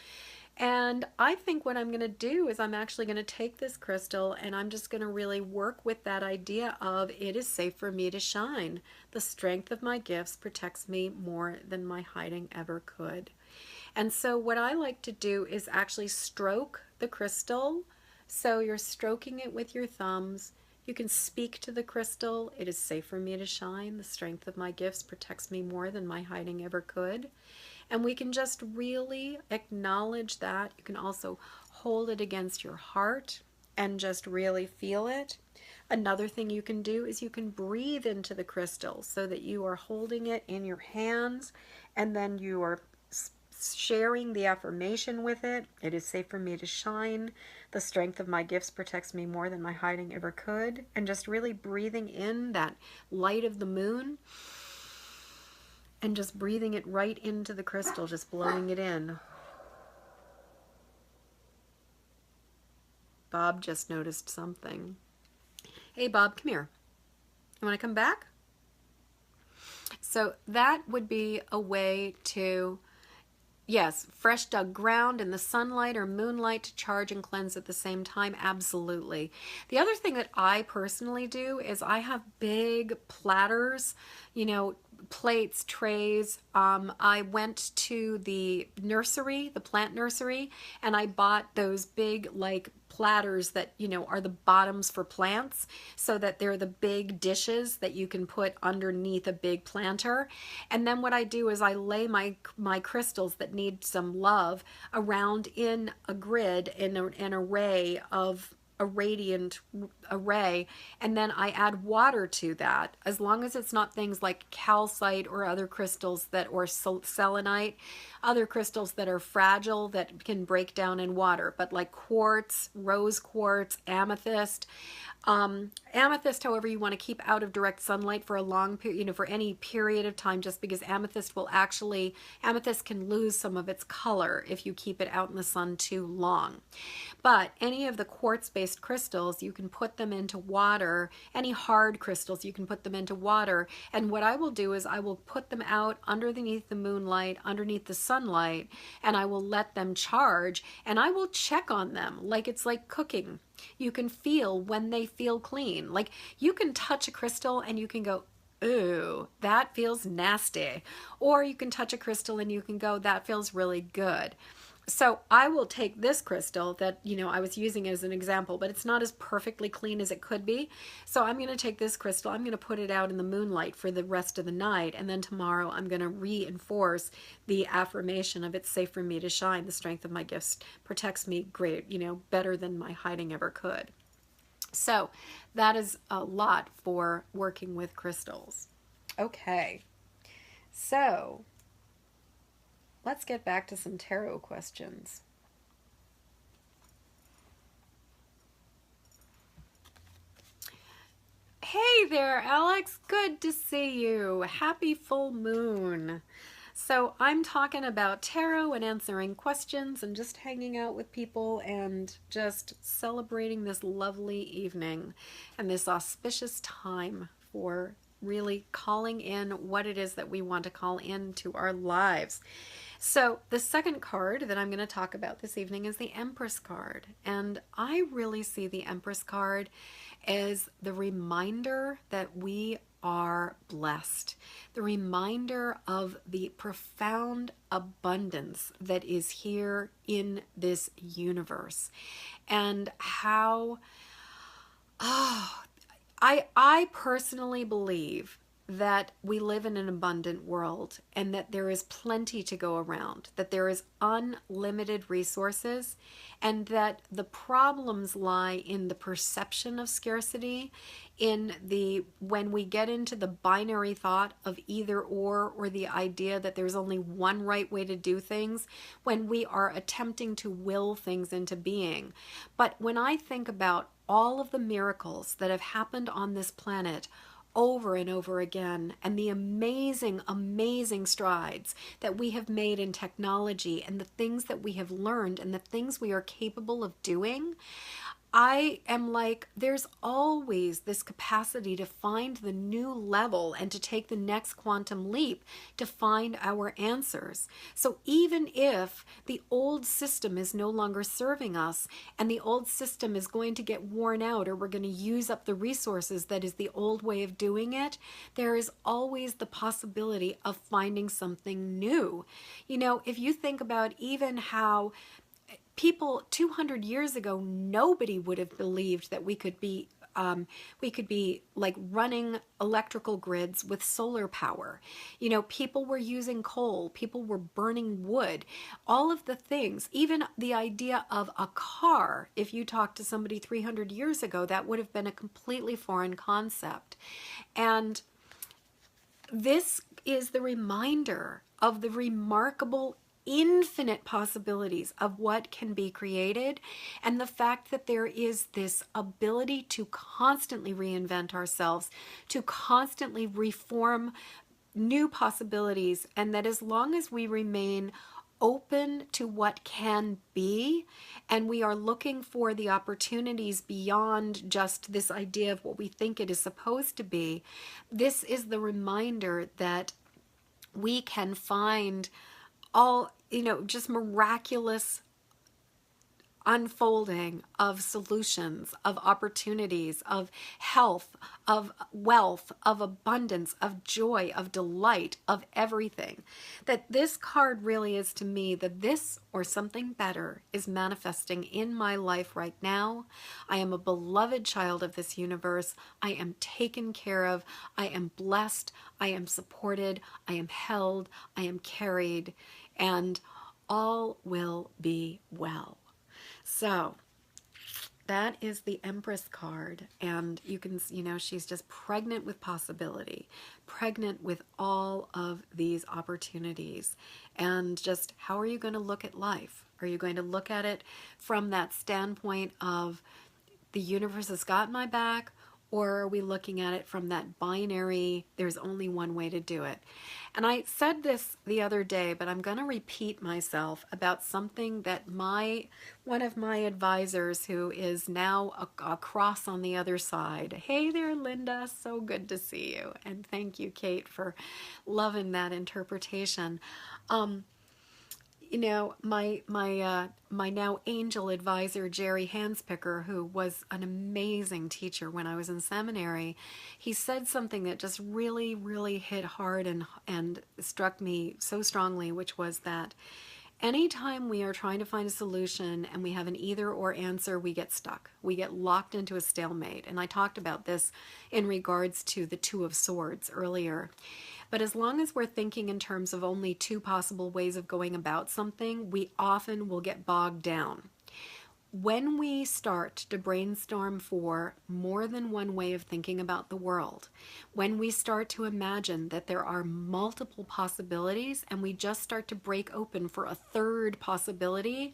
[SPEAKER 1] And I think what I'm going to do is I'm actually going to take this crystal and I'm just going to really work with that idea of it is safe for me to shine. The strength of my gifts protects me more than my hiding ever could. And so what I like to do is actually stroke the crystal. So you're stroking it with your thumbs. You can speak to the crystal. It is safe for me to shine. The strength of my gifts protects me more than my hiding ever could. And we can just really acknowledge that. You can also hold it against your heart and just really feel it. Another thing you can do is you can breathe into the crystal so that you are holding it in your hands and then you are sharing the affirmation with it. It is safe for me to shine. The strength of my gifts protects me more than my hiding ever could. And just really breathing in that light of the moon and just breathing it right into the crystal, just blowing it in. Bob just noticed something. Hey, Bob, come here. You want to come back? So that would be a way to, yes, fresh dug ground in the sunlight or moonlight to charge and cleanse at the same time. Absolutely. The other thing that I personally do is I have big platters, you know, plates, trays. I went to the nursery, the plant nursery, and I bought those big like platters that, you know, are the bottoms for plants, so that they're the big dishes that you can put underneath a big planter. And then what I do is I lay my crystals that need some love around in a grid, in an array of a radiant array, and then I add water to that, as long as it's not things like calcite or other crystals that, or selenite, other crystals that are fragile that can break down in water, but like quartz, rose quartz, amethyst. Amethyst, however, you want to keep out of direct sunlight for a long period, you know, for any period of time, just because amethyst can lose some of its color if you keep it out in the sun too long. But any of the quartz-based crystals, you can put them into water. Any hard crystals, you can put them into water. And what I will do is I will put them out underneath the moonlight, underneath the sunlight, and I will let them charge, and I will check on them like it's like cooking. You can feel when they feel clean. Like you can touch a crystal and you can go, ooh, that feels nasty. Or you can touch a crystal and you can go, that feels really good. So I will take this crystal that, you know, I was using as an example, but it's not as perfectly clean as it could be. So I'm going to take this crystal, I'm going to put it out in the moonlight for the rest of the night. And then tomorrow I'm going to reinforce the affirmation of it's safe for me to shine. The strength of my gifts protects me great, you know, better than my hiding ever could. So that is a lot for working with crystals. Okay. So let's get back to some tarot questions. Hey there, Alex. Good to see you. Happy full moon. So I'm talking about tarot and answering questions and just hanging out with people and just celebrating this lovely evening and this auspicious time for really calling in what it is that we want to call into our lives. So the second card that I'm going to talk about this evening is the Empress card. And I really see the Empress card as the reminder that we are blessed, the reminder of the profound abundance that is here in this universe, and how, I personally believe that we live in an abundant world and that there is plenty to go around, that there is unlimited resources, and that the problems lie in the perception of scarcity, when we get into the binary thought of either or the idea that there's only one right way to do things, when we are attempting to will things into being. But when I think about all of the miracles that have happened on this planet over and over again, and the amazing, amazing strides that we have made in technology, and the things that we have learned, and the things we are capable of doing, I am like, there's always this capacity to find the new level and to take the next quantum leap to find our answers. So even if the old system is no longer serving us, and the old system is going to get worn out, or we're going to use up the resources that is the old way of doing it, there is always the possibility of finding something new. You know, if you think about even how people 200 years ago, nobody would have believed that we could be like running electrical grids with solar power. You know, people were using coal, people were burning wood, all of the things, even the idea of a car. If you talked to somebody 300 years ago, that would have been a completely foreign concept. And this is the reminder of the remarkable infinite possibilities of what can be created, and the fact that there is this ability to constantly reinvent ourselves, to constantly reform new possibilities, and that as long as we remain open to what can be, and we are looking for the opportunities beyond just this idea of what we think it is supposed to be, this is the reminder that we can find all, just miraculous unfolding of solutions, of opportunities, of health, of wealth, of abundance, of joy, of delight, of everything. That this card really is, to me, that this or something better is manifesting in my life right now. I am a beloved child of this universe. I am taken care of. I am blessed. I am supported. I am held. I am carried. And all will be well. So that is the Empress card, and you can, she's just pregnant with possibility, pregnant with all of these opportunities. And just how are you going to look at life? Are you going to look at it from that standpoint of the universe has got my back, or are we looking at it from that binary, there's only one way to do it? And I said this the other day, but I'm going to repeat myself about something that one of my advisors, who is now across on the other side. Hey there, Linda. So good to see you. And thank you, Kate, for loving that interpretation. My now angel advisor, Jerry Hanspicker, who was an amazing teacher when I was in seminary, he said something that just really, really hit hard and struck me so strongly, which was that anytime we are trying to find a solution and we have an either or answer, we get stuck. We get locked into a stalemate. And I talked about this in regards to the Two of Swords earlier. But as long as we're thinking in terms of only two possible ways of going about something, we often will get bogged down. When we start to brainstorm for more than one way of thinking about the world, when we start to imagine that there are multiple possibilities and we just start to break open for a third possibility,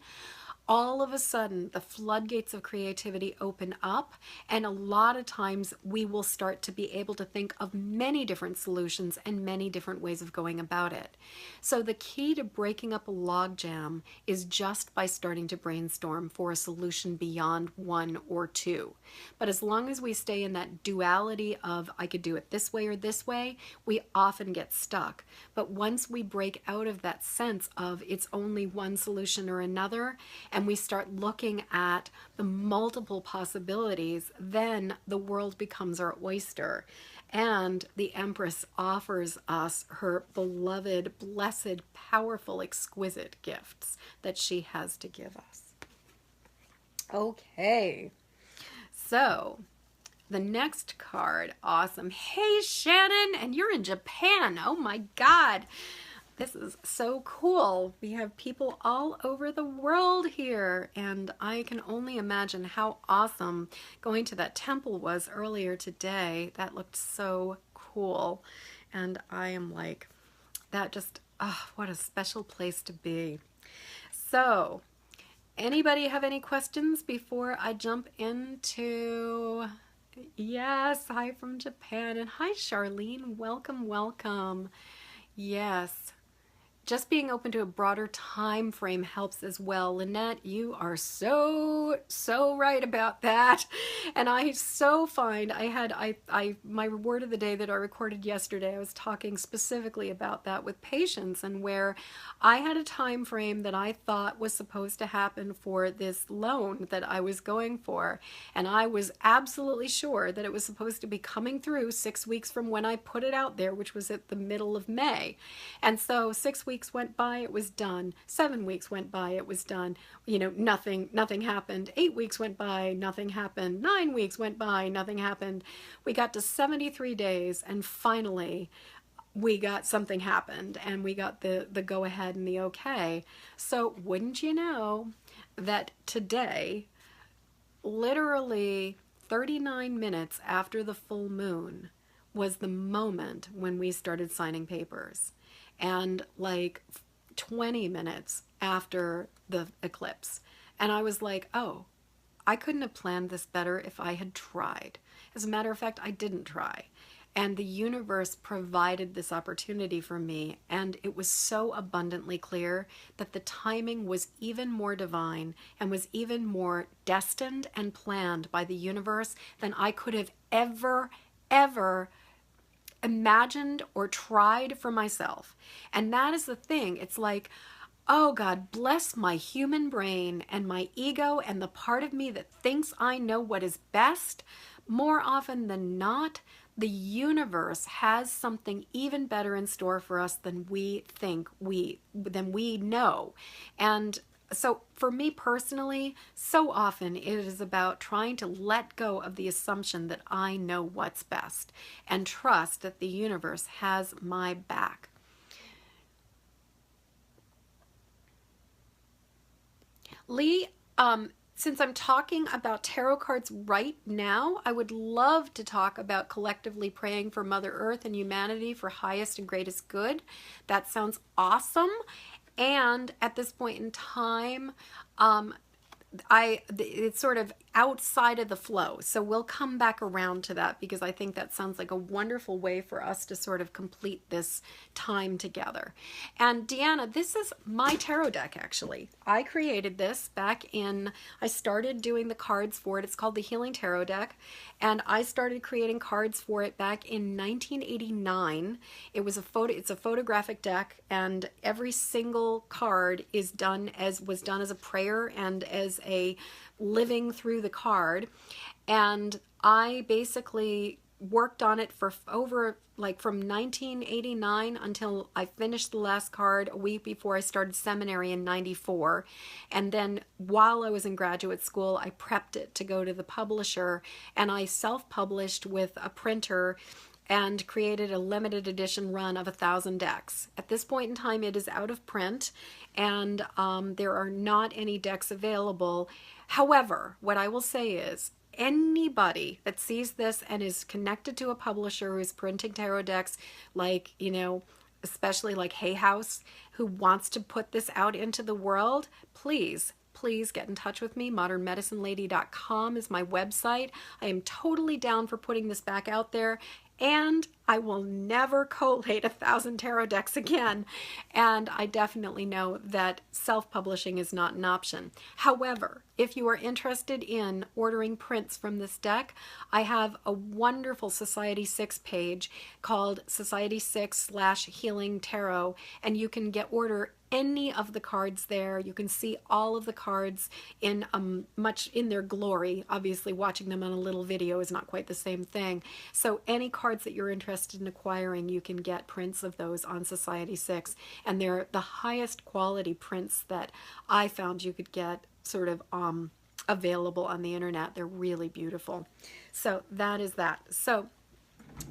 [SPEAKER 1] all of a sudden the floodgates of creativity open up, and a lot of times we will start to be able to think of many different solutions and many different ways of going about it. So the key to breaking up a logjam is just by starting to brainstorm for a solution beyond one or two. But as long as we stay in that duality of I could do it this way or this way, we often get stuck. But once we break out of that sense of it's only one solution or another, and we start looking at the multiple possibilities, then the world becomes our oyster. And the Empress offers us her beloved, blessed, powerful, exquisite gifts that she has to give us. Okay, so the next card, awesome. Hey, Shannon, and you're in Japan. Oh my God. This is so cool. We have people all over the world here, and I can only imagine how awesome going to that temple was earlier today. That looked so cool, and I am like, that just, what a special place to be. So, anybody have any questions before I jump into... Yes, hi from Japan, and hi Charlene, welcome, welcome. Yes. Just being open to a broader time frame helps as well. Lynette, you are so right about that. And I so find my word of the day that I recorded yesterday, I was talking specifically about that with patients, and where I had a time frame that I thought was supposed to happen for this loan that I was going for. And I was absolutely sure that it was supposed to be coming through 6 weeks from when I put it out there, which was at the middle of May. And so 6 weeks weeks went by, it was done. 7 weeks went by, it was done. Nothing happened. 8 weeks went by, nothing happened. 9 weeks went by, nothing happened. We got to 73 days, and finally we got something happened, and we got the go ahead and the okay. So wouldn't you know that today, literally 39 minutes after the full moon, was the moment when we started signing papers, and like 20 minutes after the eclipse. And I was like, oh, I couldn't have planned this better if I had tried. As a matter of fact, I didn't try. And the universe provided this opportunity for me, and it was so abundantly clear that the timing was even more divine and was even more destined and planned by the universe than I could have ever imagined or tried for myself. And that is the thing. It's like, oh God, bless my human brain and my ego and the part of me that thinks I know what is best. More often than not, the universe has something even better in store for us than we think than we know. And so for me personally, so often it is about trying to let go of the assumption that I know what's best and trust that the universe has my back. Lee, since I'm talking about tarot cards right now, I would love to talk about collectively praying for Mother Earth and humanity for highest and greatest good. That sounds awesome. And at this point in time, it's sort of outside of the flow. So we'll come back around to that, because I think that sounds like a wonderful way for us to sort of complete this time together. And Deanna, this is my tarot deck, actually. I created this I started doing the cards for it. It's called the Healing Tarot Deck. And I started creating cards for it back in 1989. It's a photographic deck, and every single card was done as a prayer and as a living through the card. And I basically worked on it for over, like, from 1989 until I finished the last card a week before I started seminary in 94. And then while I was in graduate school, I prepped it to go to the publisher, and I self-published with a printer and created a limited edition run of 1,000 decks. At this point in time, it is out of print, and there are not any decks available. However, what I will say is, anybody that sees this and is connected to a publisher who's printing tarot decks, like, especially like Hay House, who wants to put this out into the world, please get in touch with me. modernmedicinelady.com is my website. I am totally down for putting this back out there. And I will never collate 1,000 tarot decks again. And I definitely know that self-publishing is not an option. However, if you are interested in ordering prints from this deck, I have a wonderful Society 6 page called Society 6/Healing Tarot, and you can order any of the cards there. You can see all of the cards in much in their glory. Obviously, watching them on a little video is not quite the same thing. So any cards that you're interested in acquiring, you can get prints of those on Society 6, and they're the highest quality prints that I found you could get sort of available on the internet. They're really beautiful. So that is that. So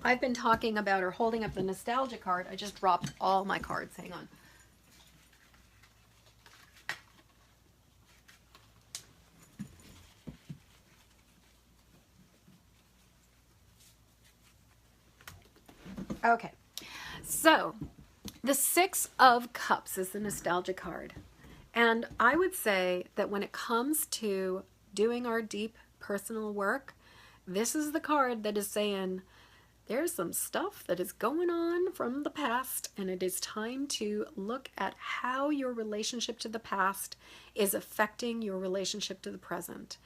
[SPEAKER 1] I've been talking about, or holding up the nostalgia card. I just dropped all my cards. Hang on. Okay, so the Six of Cups is the nostalgia card. And I would say that when it comes to doing our deep personal work, this is the card that is saying, there's some stuff that is going on from the past, and it is time to look at how your relationship to the past is affecting your relationship to the present.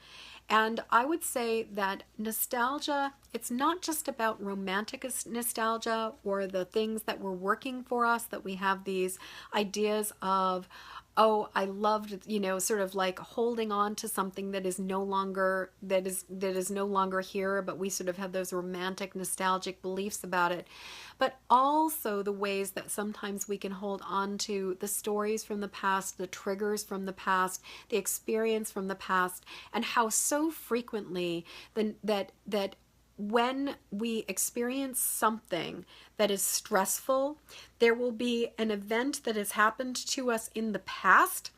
[SPEAKER 1] And I would say that nostalgia, it's not just about romantic nostalgia or the things that were working for us, that we have these ideas of oh, I loved, sort of like holding on to something that is no longer, that is no longer here, but we sort of have those romantic, nostalgic beliefs about it. But also the ways that sometimes we can hold on to the stories from the past, the triggers from the past, the experience from the past, and how so frequently that when we experience something that is stressful, there will be an event that has happened to us in the past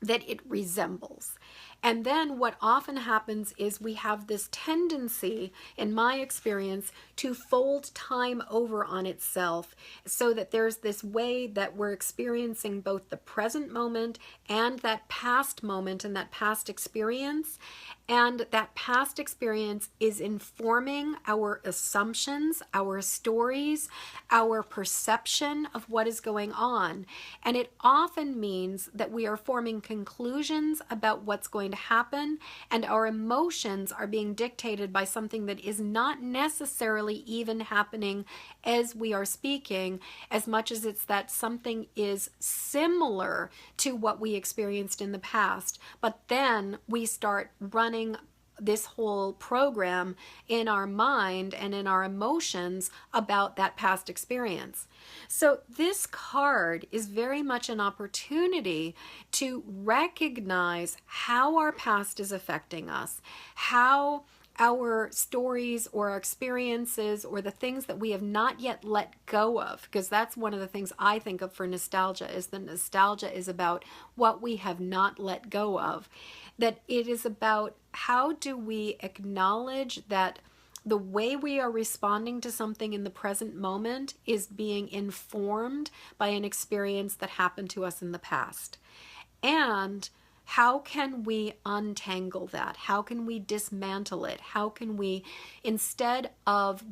[SPEAKER 1] that it resembles. And then what often happens is we have this tendency, in my experience, to fold time over on itself, so that there's this way that we're experiencing both the present moment and that past moment and that past experience. And that past experience is informing our assumptions, our stories, our perception of what is going on. And it often means that we are forming conclusions about what's going to happen, and our emotions are being dictated by something that is not necessarily even happening as we are speaking, as much as it's that something is similar to what we experienced in the past. But then we start running this whole program in our mind and in our emotions about that past experience. So this card is very much an opportunity to recognize how our past is affecting us, how our stories or our experiences or the things that we have not yet let go of, because that's one of the things I think of for nostalgia, is that nostalgia is about what we have not let go of. That it is about how do we acknowledge that the way we are responding to something in the present moment is being informed by an experience that happened to us in the past. And how can we untangle that? How can we dismantle it? How can we, instead of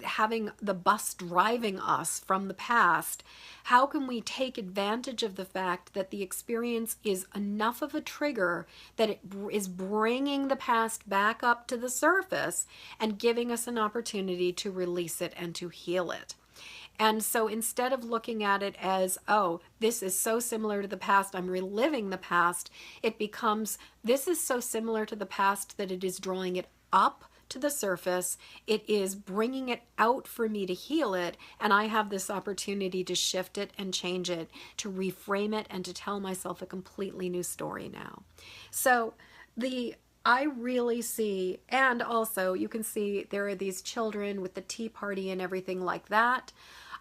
[SPEAKER 1] having the bus driving us from the past, how can we take advantage of the fact that the experience is enough of a trigger that it is bringing the past back up to the surface and giving us an opportunity to release it and to heal it? And so instead of looking at it as, oh, this is so similar to the past, I'm reliving the past, it becomes, this is so similar to the past that it is drawing it up to the surface, it is bringing it out for me to heal it, and I have this opportunity to shift it and change it, to reframe it, and to tell myself a completely new story now. So I really see, and also you can see there are these children with the tea party and everything like that.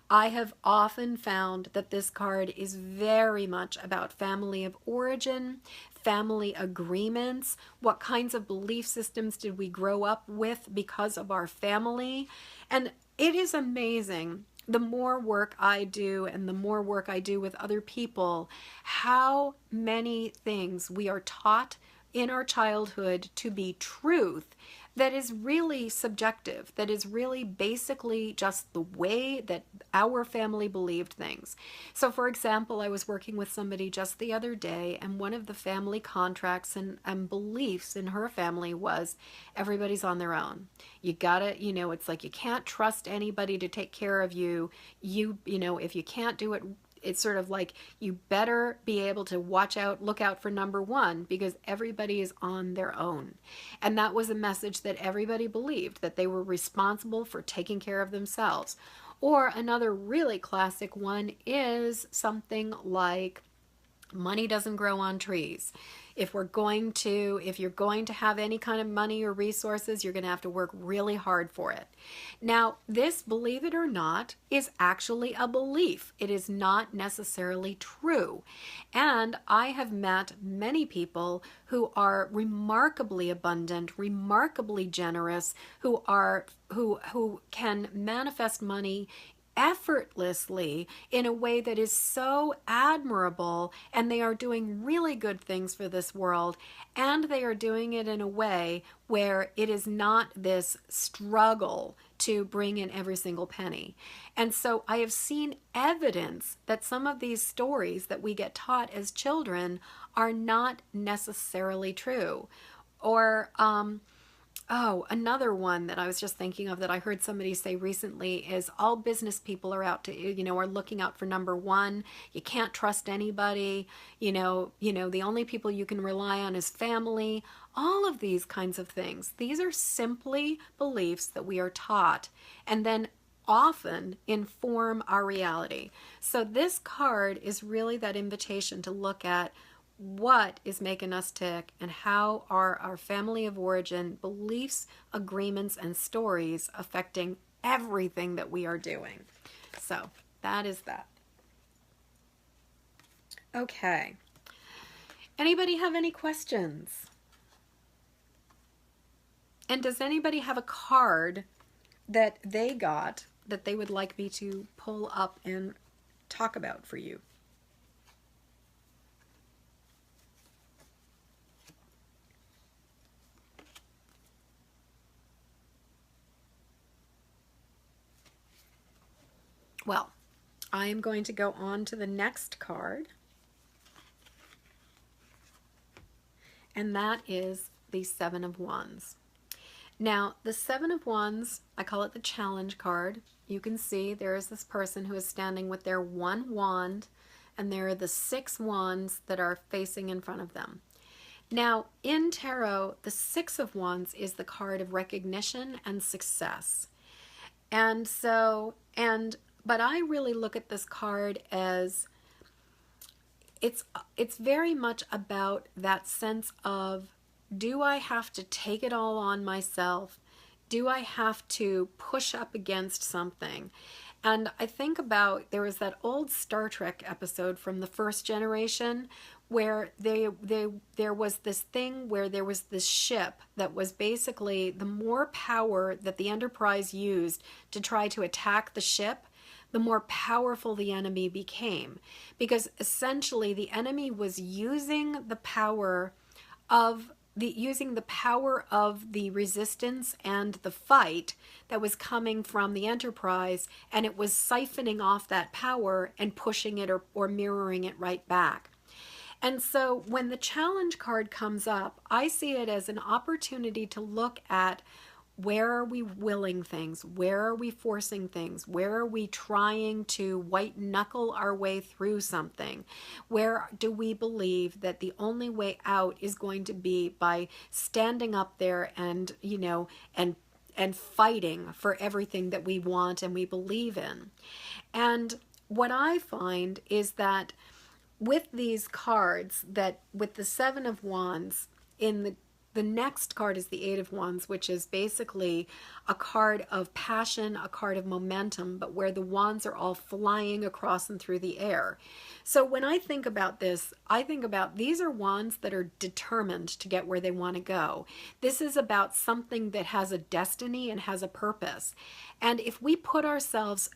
[SPEAKER 1] I have often found that this card is very much about family of origin, family agreements, what kinds of belief systems did we grow up with because of our family. And it is amazing, the more work I do and the more work I do with other people, how many things we are taught in our childhood to be truth that is really subjective, that is really basically just the way that our family believed things. So for example, I was working with somebody just the other day, and one of the family contracts and beliefs in her family was everybody's on their own. You gotta, it's like you can't trust anybody to take care of you. If you can't do it, it's sort of like you better be able to look out for number one, because everybody is on their own. And that was a message that everybody believed, that they were responsible for taking care of themselves. Or another really classic one is something like money doesn't grow on trees. If you're going to have any kind of money or resources, you're going to have to work really hard for it. Now, this, believe it or not, is actually a belief. It is not necessarily true. And I have met many people who are remarkably abundant, remarkably generous, who can manifest money effortlessly in a way that is so admirable, and they are doing really good things for this world, and they are doing it in a way where it is not this struggle to bring in every single penny. And so I have seen evidence that some of these stories that we get taught as children are not necessarily true. Or Oh, another one that I was just thinking of that I heard somebody say recently is all business people are out to, are looking out for number one. You can't trust anybody. The only people you can rely on is family. All of these kinds of things. These are simply beliefs that we are taught and then often inform our reality. So this card is really that invitation to look at what is making us tick and how are our family of origin beliefs, agreements, and stories affecting everything that we are doing. So that is that. Okay. Anybody have any questions? And does anybody have a card that they got that they would like me to pull up and talk about for you? Well, I am going to go on to the next card, and that is the Seven of Wands. Now, the Seven of Wands, I call it the challenge card. You can see there is this person who is standing with their one wand, and there are the 6 wands that are facing in front of them. Now, in tarot, the 6 of Wands is the card of recognition and success. But I really look at this card as it's very much about that sense of, do I have to take it all on myself? Do I have to push up against something? And I think about, there was that old Star Trek episode from the first generation where there was this thing where there was this ship that was basically, the more power that the Enterprise used to try to attack the ship, the more powerful the enemy became. Because essentially the enemy was using the power of the resistance and the fight that was coming from the Enterprise, and it was siphoning off that power and pushing it or mirroring it right back. And so when the challenge card comes up, I see it as an opportunity to look at, where are we willing things? Where are we forcing things? Where are we trying to white knuckle our way through something? Where do we believe that the only way out is going to be by standing up there and, and fighting for everything that we want and we believe in? And what I find is that with these cards, that with the Seven of Wands, in the next card is the Eight of Wands, which is basically a card of passion, a card of momentum, but where the wands are all flying across and through the air. So when I think about this, I think about, these are wands that are determined to get where they want to go. This is about something that has a destiny and has a purpose. And if we put ourselves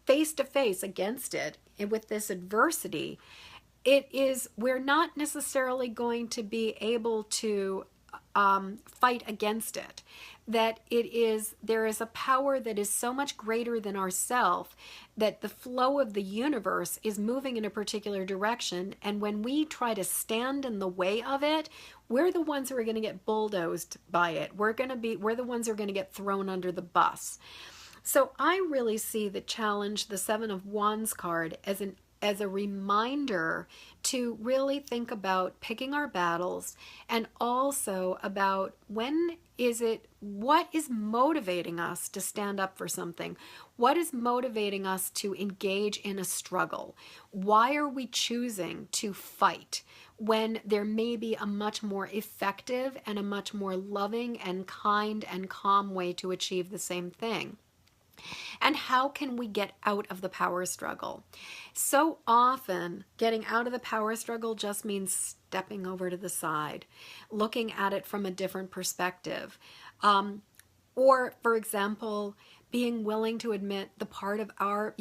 [SPEAKER 1] face to face against it, and with this adversity, we're not necessarily going to be able to fight against it. That there is a power that is so much greater than ourself, that the flow of the universe is moving in a particular direction, and when we try to stand in the way of it, we're the ones who are going to get bulldozed by it. We're the ones who are going to get thrown under the bus. So I really see the challenge, the Seven of Wands card, as a reminder to really think about picking our battles, and also about what is motivating us to stand up for something? What is motivating us to engage in a struggle? Why are we choosing to fight when there may be a much more effective and a much more loving and kind and calm way to achieve the same thing? And how can we get out of the power struggle? So often, getting out of the power struggle just means stepping over to the side, looking at it from a different perspective. Or, for example, being willing to admit the part of our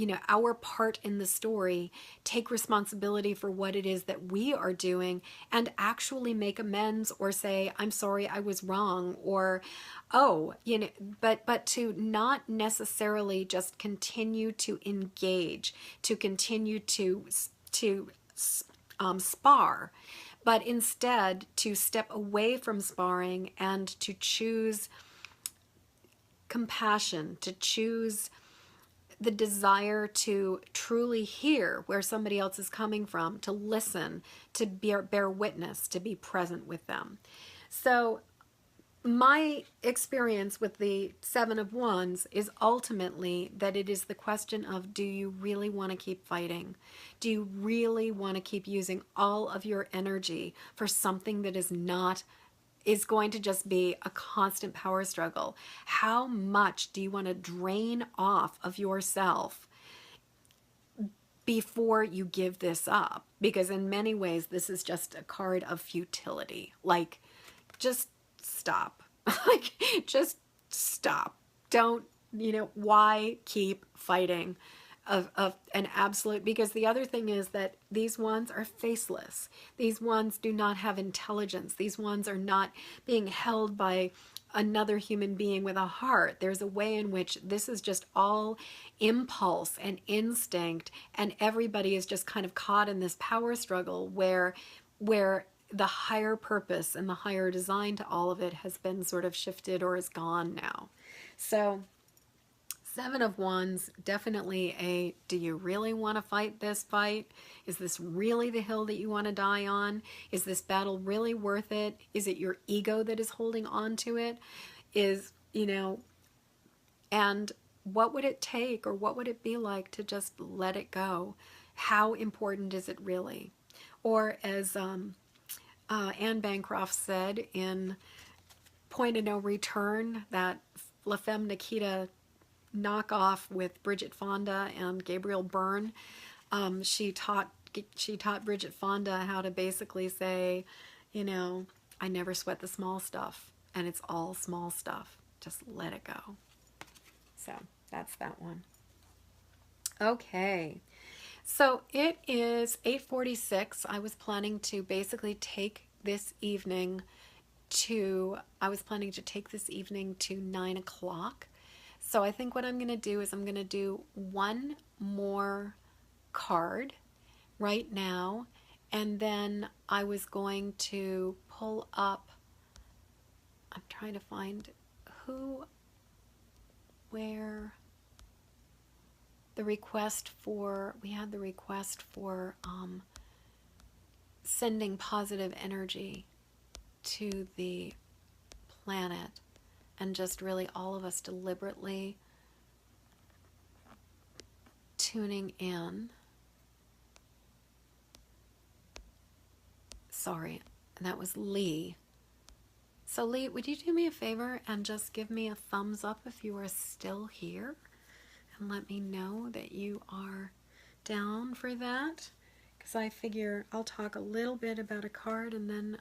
[SPEAKER 1] part in the story, take responsibility for what it is that we are doing, and actually make amends, or say, I'm sorry, I was wrong, or, but to not necessarily just continue to engage, to continue to spar, but instead to step away from sparring and to choose compassion, to choose the desire to truly hear where somebody else is coming from, to listen, to bear witness, to be present with them. So my experience with the Seven of Wands is ultimately that it is the question of, do you really want to keep fighting? Do you really want to keep using all of your energy for something that is going to just be a constant power struggle? How much do you want to drain off of yourself before you give this up? Because in many ways, this is just a card of futility. Like, just stop. Like, just stop. Don't, why keep fighting of an absolute? Because the other thing is that these ones are faceless. These ones do not have intelligence. These ones are not being held by another human being with a heart. There's a way in which this is just all impulse and instinct, and everybody is just kind of caught in this power struggle where the higher purpose and the higher design to all of it has been sort of shifted or is gone now. So Seven of Wands, definitely do you really want to fight this fight? Is this really the hill that you want to die on? Is this battle really worth it? Is it your ego that is holding on to it? And what would it take, or what would it be like to just let it go? How important is it really? Or as Anne Bancroft said in Point of No Return, that La Femme Nikita knockoff with Bridget Fonda and Gabriel Byrne, she taught Bridget Fonda how to basically say, I never sweat the small stuff, and it's all small stuff. Just let it go. So that's that one. Okay. So it is 8:46. I was planning to basically take this evening to 9 o'clock. So I think what I'm going to do is I'm going to do one more card right now, and then I was going to pull up, I'm trying to find where the request for, we had the request for sending positive energy to the planet, and just really all of us deliberately tuning in. Sorry, that was Lee. So Lee, would you do me a favor and just give me a thumbs up if you are still here? And let me know that you are down for that, because I figure I'll talk a little bit about a card, and then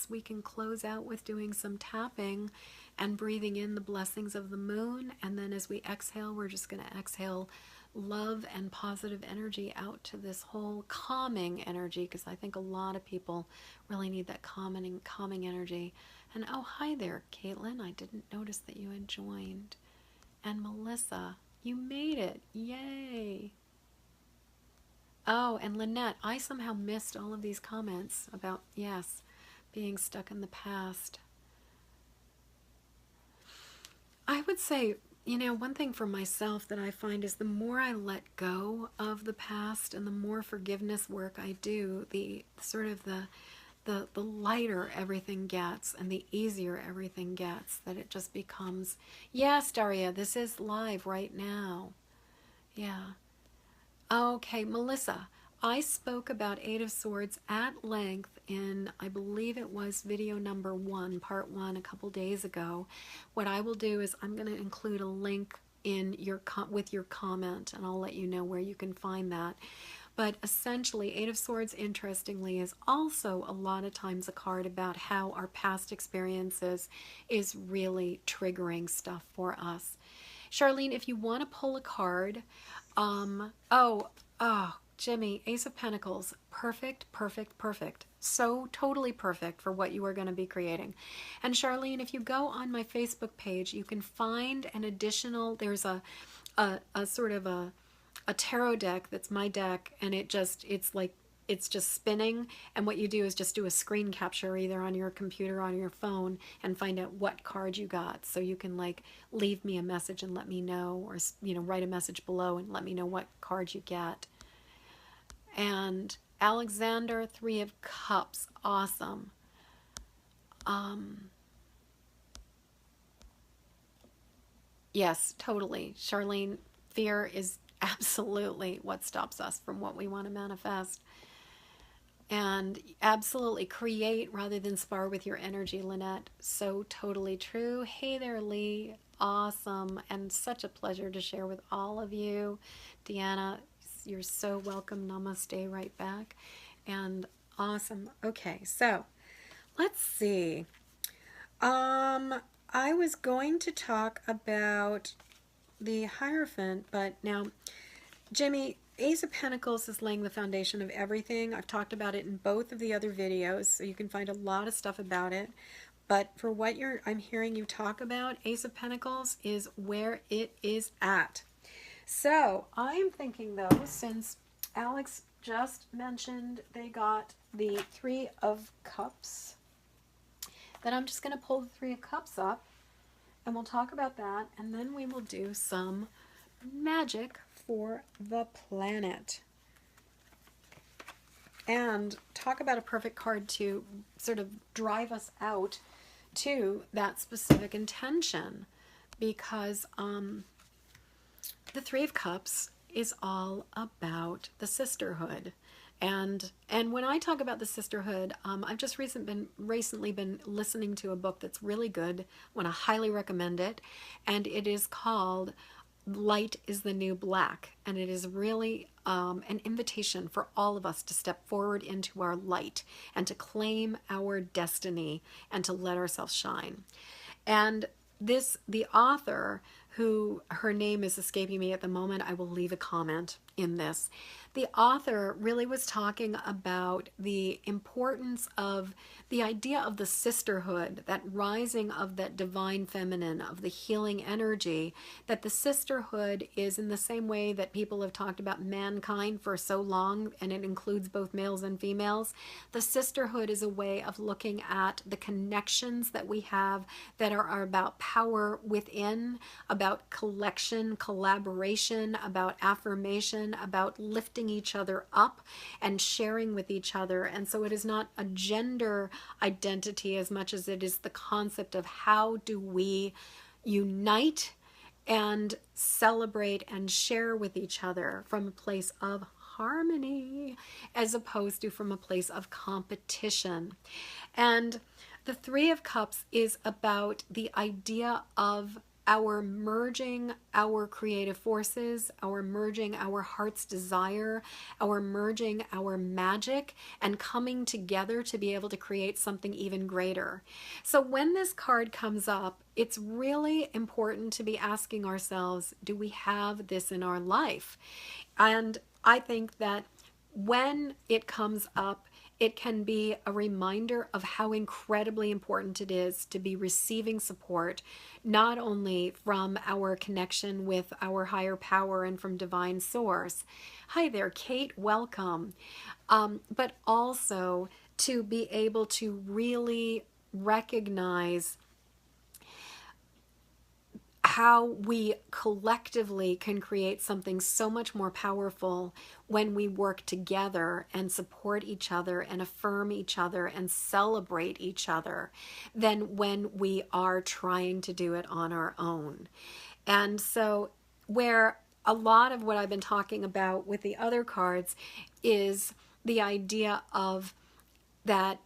[SPEAKER 1] we can close out with doing some tapping and breathing in the blessings of the moon, and then as we exhale, we're just going to exhale love and positive energy out to this whole calming energy, because I think a lot of people really need that calming energy. And oh, hi there, Caitlin. I didn't notice that you had joined. And Melissa, you made it. Yay. Oh, and Lynette, I somehow missed all of these comments about, yes, being stuck in the past. I would say, one thing for myself that I find is the more I let go of the past and the more forgiveness work I do, the lighter everything gets and the easier everything gets, that it just becomes, yes, Daria, this is live right now. Yeah. Okay, Melissa, I spoke about Eight of Swords at length in, I believe it was video number 1, part 1, a couple days ago. What I will do is I'm going to include a link in with your comment, and I'll let you know where you can find that. But essentially, Eight of Swords, interestingly, is also a lot of times a card about how our past experiences is really triggering stuff for us. Charlene, if you want to pull a card, Jimmy, Ace of Pentacles, perfect, perfect, perfect. So totally perfect for what you are going to be creating. And Charlene, if you go on my Facebook page, you can find an additional, there's a sort of a tarot deck that's my deck, and it's like it's just spinning, and what you do is just do a screen capture either on your computer or on your phone and find out what card you got, so you can like leave me a message and let me know, or write a message below and let me know what card you get. And Alexander, Three of Cups, awesome. Yes, totally. Charlene, fear is absolutely what stops us from what we want to manifest. And absolutely create rather than spar with your energy, Lynette. So totally true. Hey there, Lee. Awesome. And such a pleasure to share with all of you. Deanna, you're so welcome. Namaste right back. And awesome. Okay, so let's see. I was going to talk about the Hierophant, but now, Jimmy, Ace of Pentacles is laying the foundation of everything. I've talked about it in both of the other videos, so you can find a lot of stuff about it. But for what I'm hearing you talk about, Ace of Pentacles is where it is at. So I'm thinking, though, since Alex just mentioned they got the Three of Cups, that I'm just going to pull the Three of Cups up, and we'll talk about that, and then we will do some magic for the planet and talk about a perfect card to sort of drive us out to that specific intention, because the Three of Cups is all about the sisterhood. And when I talk about the sisterhood, I've just recently been listening to a book that's really good. I want to highly recommend it, and it is called Light is the New Black, and it is really an invitation for all of us to step forward into our light and to claim our destiny and to let ourselves shine. And the author, who her name is escaping me at the moment, I will leave a comment in this. The author really was talking about the importance of the idea of the sisterhood, that rising of that divine feminine, of the healing energy, that the sisterhood is in the same way that people have talked about mankind for so long, and it includes both males and females. The sisterhood is a way of looking at the connections that we have that are about power within, about collection, collaboration, about affirmation, about lifting each other up and sharing with each other. And so it is not a gender identity as much as it is the concept of how do we unite and celebrate and share with each other from a place of harmony as opposed to from a place of competition. And the Three of Cups is about the idea of our merging our creative forces, our merging our heart's desire, our merging our magic, and coming together to be able to create something even greater. So when this card comes up, it's really important to be asking ourselves, do we have this in our life? And I think that when it comes up, it can be a reminder of how incredibly important it is to be receiving support, not only from our connection with our higher power and from divine source. Hi there, Kate, welcome. But also to be able to really recognize how we collectively can create something so much more powerful when we work together and support each other and affirm each other and celebrate each other than when we are trying to do it on our own. And so where a lot of what I've been talking about with the other cards is the idea of that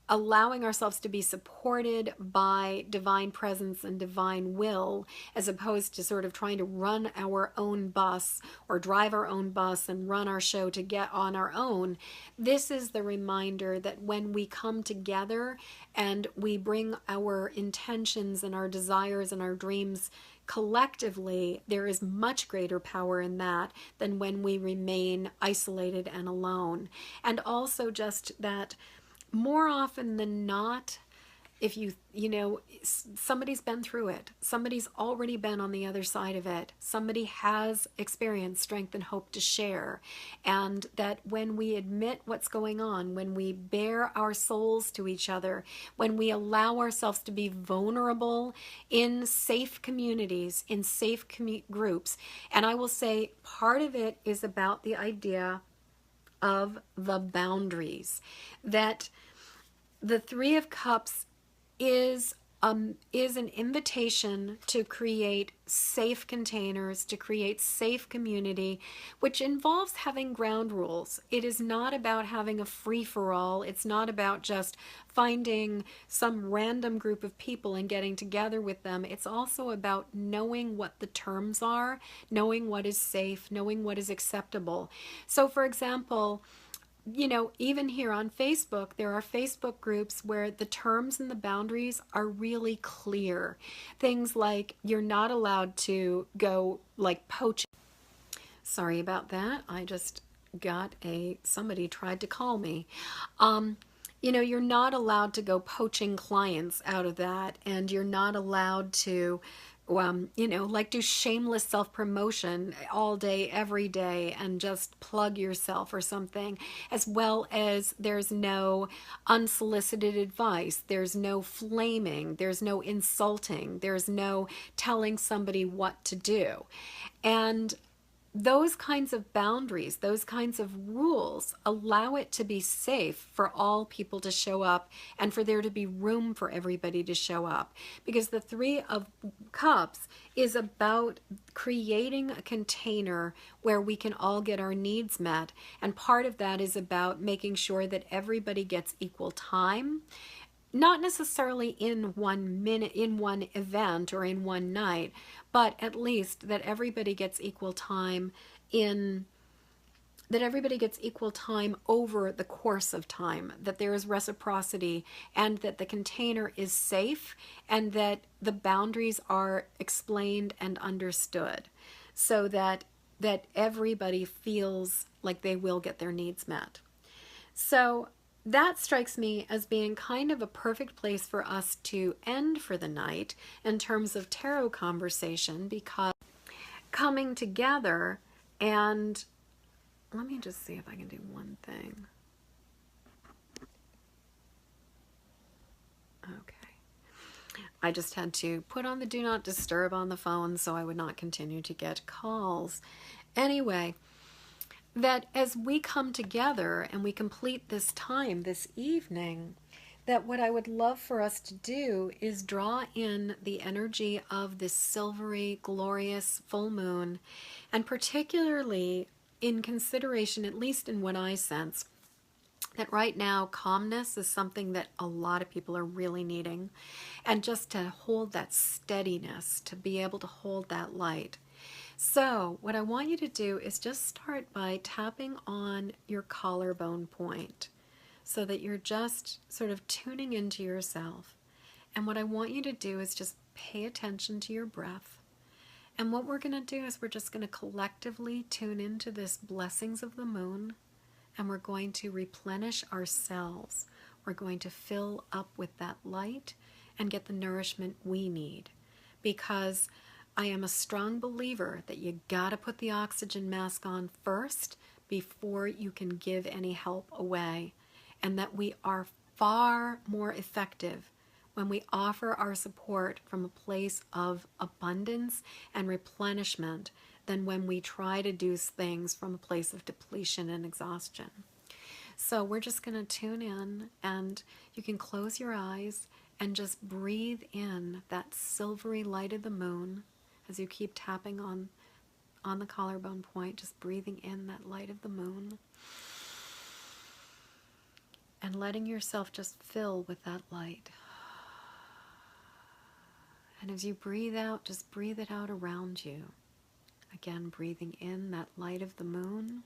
[SPEAKER 1] allowing ourselves to be supported by divine presence and divine will, as opposed to sort of trying to run our own bus or drive our own bus and run our show to get on our own. This is the reminder that when we come together and we bring our intentions and our desires and our dreams collectively, there is much greater power in that than when we remain isolated and alone. And also just that more often than not, if you know, somebody's been through it. Somebody's already been on the other side of it. Somebody has experience, strength, and hope to share. And that when we admit what's going on, when we bare our souls to each other, when we allow ourselves to be vulnerable in safe communities, in safe groups, and I will say part of it is about the idea of the boundaries, that the Three of Cups is an invitation to create safe containers, to create safe community, which involves having ground rules. It is not about having a free-for-all. It's not about just finding some random group of people and getting together with them. It's also about knowing what the terms are, knowing what is safe, knowing what is acceptable. So, for example, you know, even here on Facebook, there are Facebook groups where the terms and the boundaries are really clear. Things like you're not allowed to go like poaching. Sorry about that. I just got somebody tried to call me. You know, you're not allowed to go poaching clients out of that, and you're not allowed to you know, like do shameless self-promotion all day, every day, and just plug yourself or something, as well as there's no unsolicited advice, there's no flaming, there's no insulting, there's no telling somebody what to do. And those kinds of boundaries, those kinds of rules allow it to be safe for all people to show up and for there to be room for everybody to show up. Because the Three of Cups is about creating a container where we can all get our needs met. And part of that is about making sure that everybody gets equal time. Not necessarily in 1 minute, in one event or in one night, but at least that everybody gets equal time over the course of time, that there is reciprocity, and that the container is safe, and that the boundaries are explained and understood, so that everybody feels like they will get their needs met. So that strikes me as being kind of a perfect place for us to end for the night in terms of tarot conversation, because coming together, and let me just see if I can do one thing. Okay. I just had to put on the do not disturb on the phone so I would not continue to get calls. Anyway, that as we come together and we complete this time this evening, that what I would love for us to do is draw in the energy of this silvery, glorious full moon, and particularly in consideration, at least in what I sense, that right now calmness is something that a lot of people are really needing, and just to hold that steadiness, to be able to hold that light. So what I want you to do is just start by tapping on your collarbone point so that you're just sort of tuning into yourself. And what I want you to do is just pay attention to your breath. And what we're going to do is we're just going to collectively tune into this blessings of the moon, and we're going to replenish ourselves. We're going to fill up with that light and get the nourishment we need, because I am a strong believer that you gotta put the oxygen mask on first before you can give any help away, and that we are far more effective when we offer our support from a place of abundance and replenishment than when we try to do things from a place of depletion and exhaustion. So we're just going to tune in, and you can close your eyes and just breathe in that silvery light of the moon as you keep tapping on the collarbone point, just breathing in that light of the moon and letting yourself just fill with that light. And as you breathe out, just breathe it out around you. Again, breathing in that light of the moon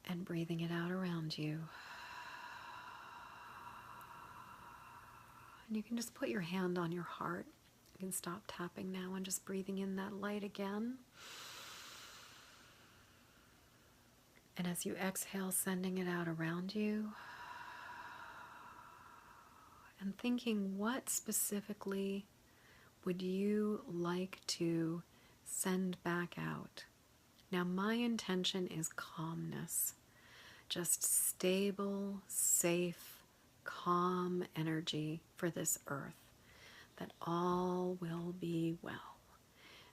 [SPEAKER 1] and breathing it out around you. And you can just put your hand on your heart. You can stop tapping now and just breathing in that light again. And as you exhale, sending it out around you. and thinking, what specifically would you like to send back out? Now, my intention is calmness, just stable, safe, calm energy for this earth, that all will be well.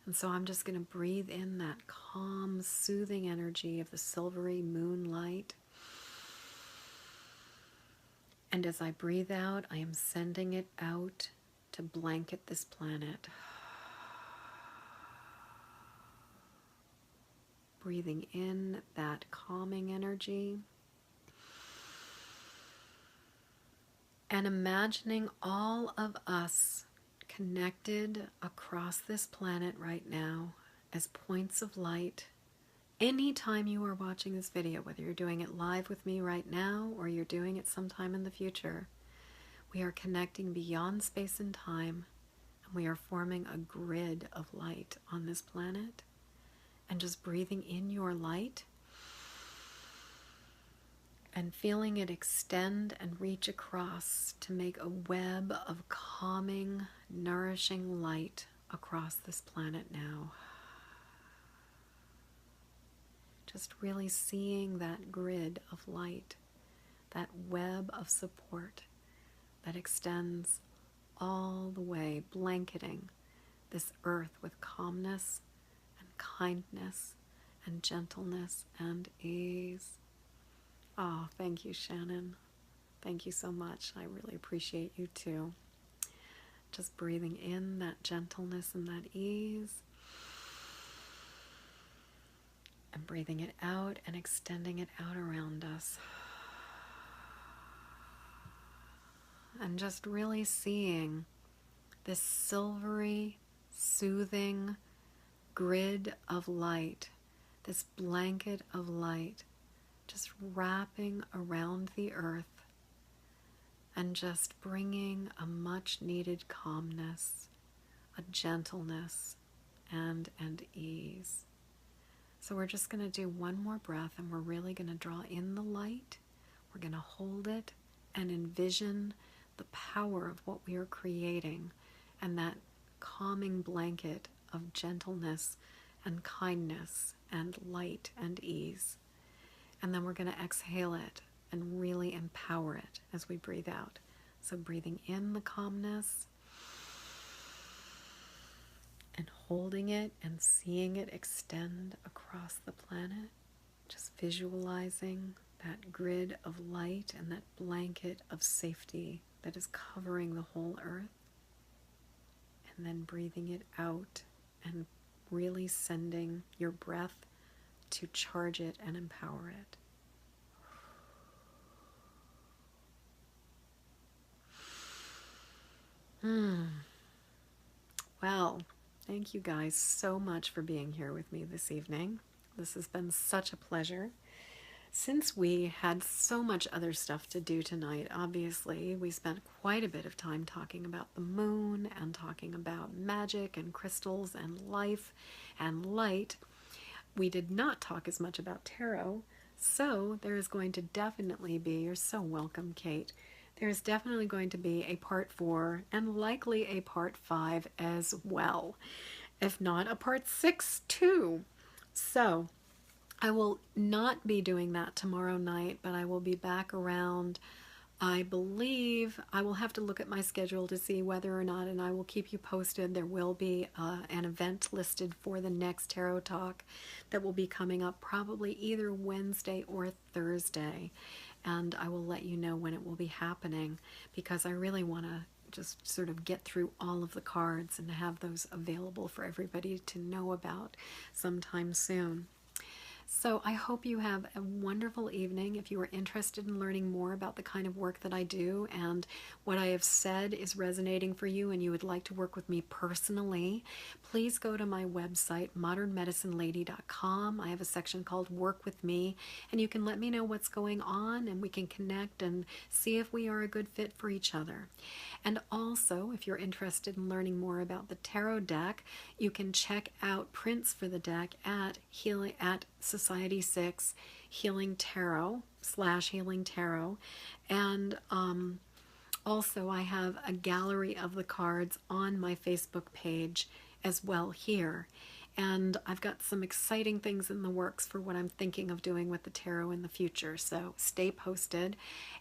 [SPEAKER 1] And so I'm just going to breathe in that calm, soothing energy of the silvery moonlight. And as I breathe out, I am sending it out to blanket this planet. Breathing in that calming energy. And imagining all of us connected across this planet right now as points of light. Anytime you are watching this video, whether you're doing it live with me right now or you're doing it sometime in the future, we are connecting beyond space and time, and we are forming a grid of light on this planet. And just breathing in your light and feeling it extend and reach across to make a web of calming, nourishing light across this planet now. Just really seeing that grid of light, that web of support that extends all the way, blanketing this earth with calmness and kindness and gentleness and ease. Oh, thank you, Shannon. Thank you so much. I really appreciate you too. Just breathing in that gentleness and that ease. And breathing it out and extending it out around us. And just really seeing this silvery, soothing grid of light, this blanket of light, just wrapping around the earth and just bringing a much needed calmness, a gentleness, and ease. So we're just going to do one more breath, and we're really going to draw in the light. We're going to hold it and envision the power of what we are creating and that calming blanket of gentleness and kindness and light and ease. And then we're going to exhale it and really empower it as we breathe out. So breathing in the calmness and holding it and seeing it extend across the planet. Just visualizing that grid of light and that blanket of safety that is covering the whole earth. And then breathing it out and really sending your breath to charge it and empower it. Well, thank you guys so much for being here with me this evening. This has been such a pleasure. Since we had so much other stuff to do tonight, obviously, we spent quite a bit of time talking about the moon and talking about magic and crystals and life and light. We did not talk as much about tarot, so there is going to definitely be, you're so welcome, Kate, there's definitely going to be a part 4 and likely a part 5 as well, if not a part 6 too. So I will not be doing that tomorrow night, but I will be back around, I believe. I will have to look at my schedule to see whether or not, and I will keep you posted. There will be an event listed for the next Tarot Talk that will be coming up probably either Wednesday or Thursday, and I will let you know when it will be happening, because I really want to just sort of get through all of the cards and have those available for everybody to know about sometime soon. So I hope you have a wonderful evening. If you are interested in learning more about the kind of work that I do and what I have said is resonating for you and you would like to work with me personally, please go to my website, modernmedicinelady.com. I have a section called Work With Me, and you can let me know what's going on and we can connect and see if we are a good fit for each other. And also, if you're interested in learning more about the tarot deck, you can check out prints for the deck at Society 6 Healing Tarot /Healing Tarot, and Also, I have a gallery of the cards on my Facebook page as well here. And I've got some exciting things in the works for what I'm thinking of doing with the tarot in the future. So stay posted.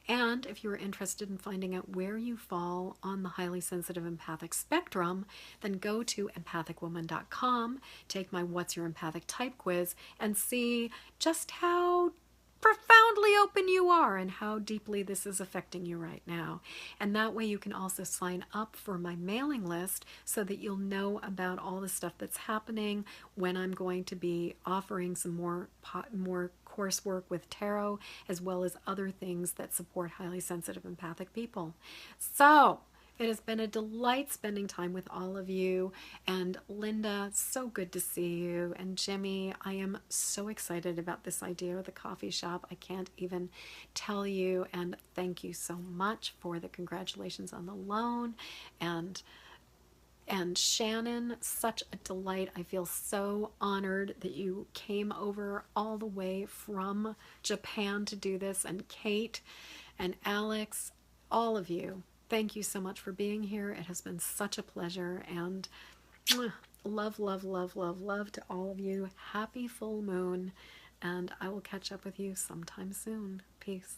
[SPEAKER 1] And if you're interested in finding out where you fall on the highly sensitive empathic spectrum, then go to empathicwoman.com, take my What's Your Empathic Type quiz, and see just how profoundly open you are and how deeply this is affecting you right now. And that way you can also sign up for my mailing list so that you'll know about all the stuff that's happening, when I'm going to be offering some more coursework with tarot, as well as other things that support highly sensitive empathic people. So it has been a delight spending time with all of you. And Linda, so good to see you. And Jimmy, I am so excited about this idea of the coffee shop. I can't even tell you. And thank you so much for the congratulations on the loan. And Shannon, such a delight. I feel so honored that you came over all the way from Japan to do this. And Kate and Alex, all of you, thank you so much for being here. It has been such a pleasure. And love, love, love, love, love to all of you. Happy full moon. And I will catch up with you sometime soon. Peace.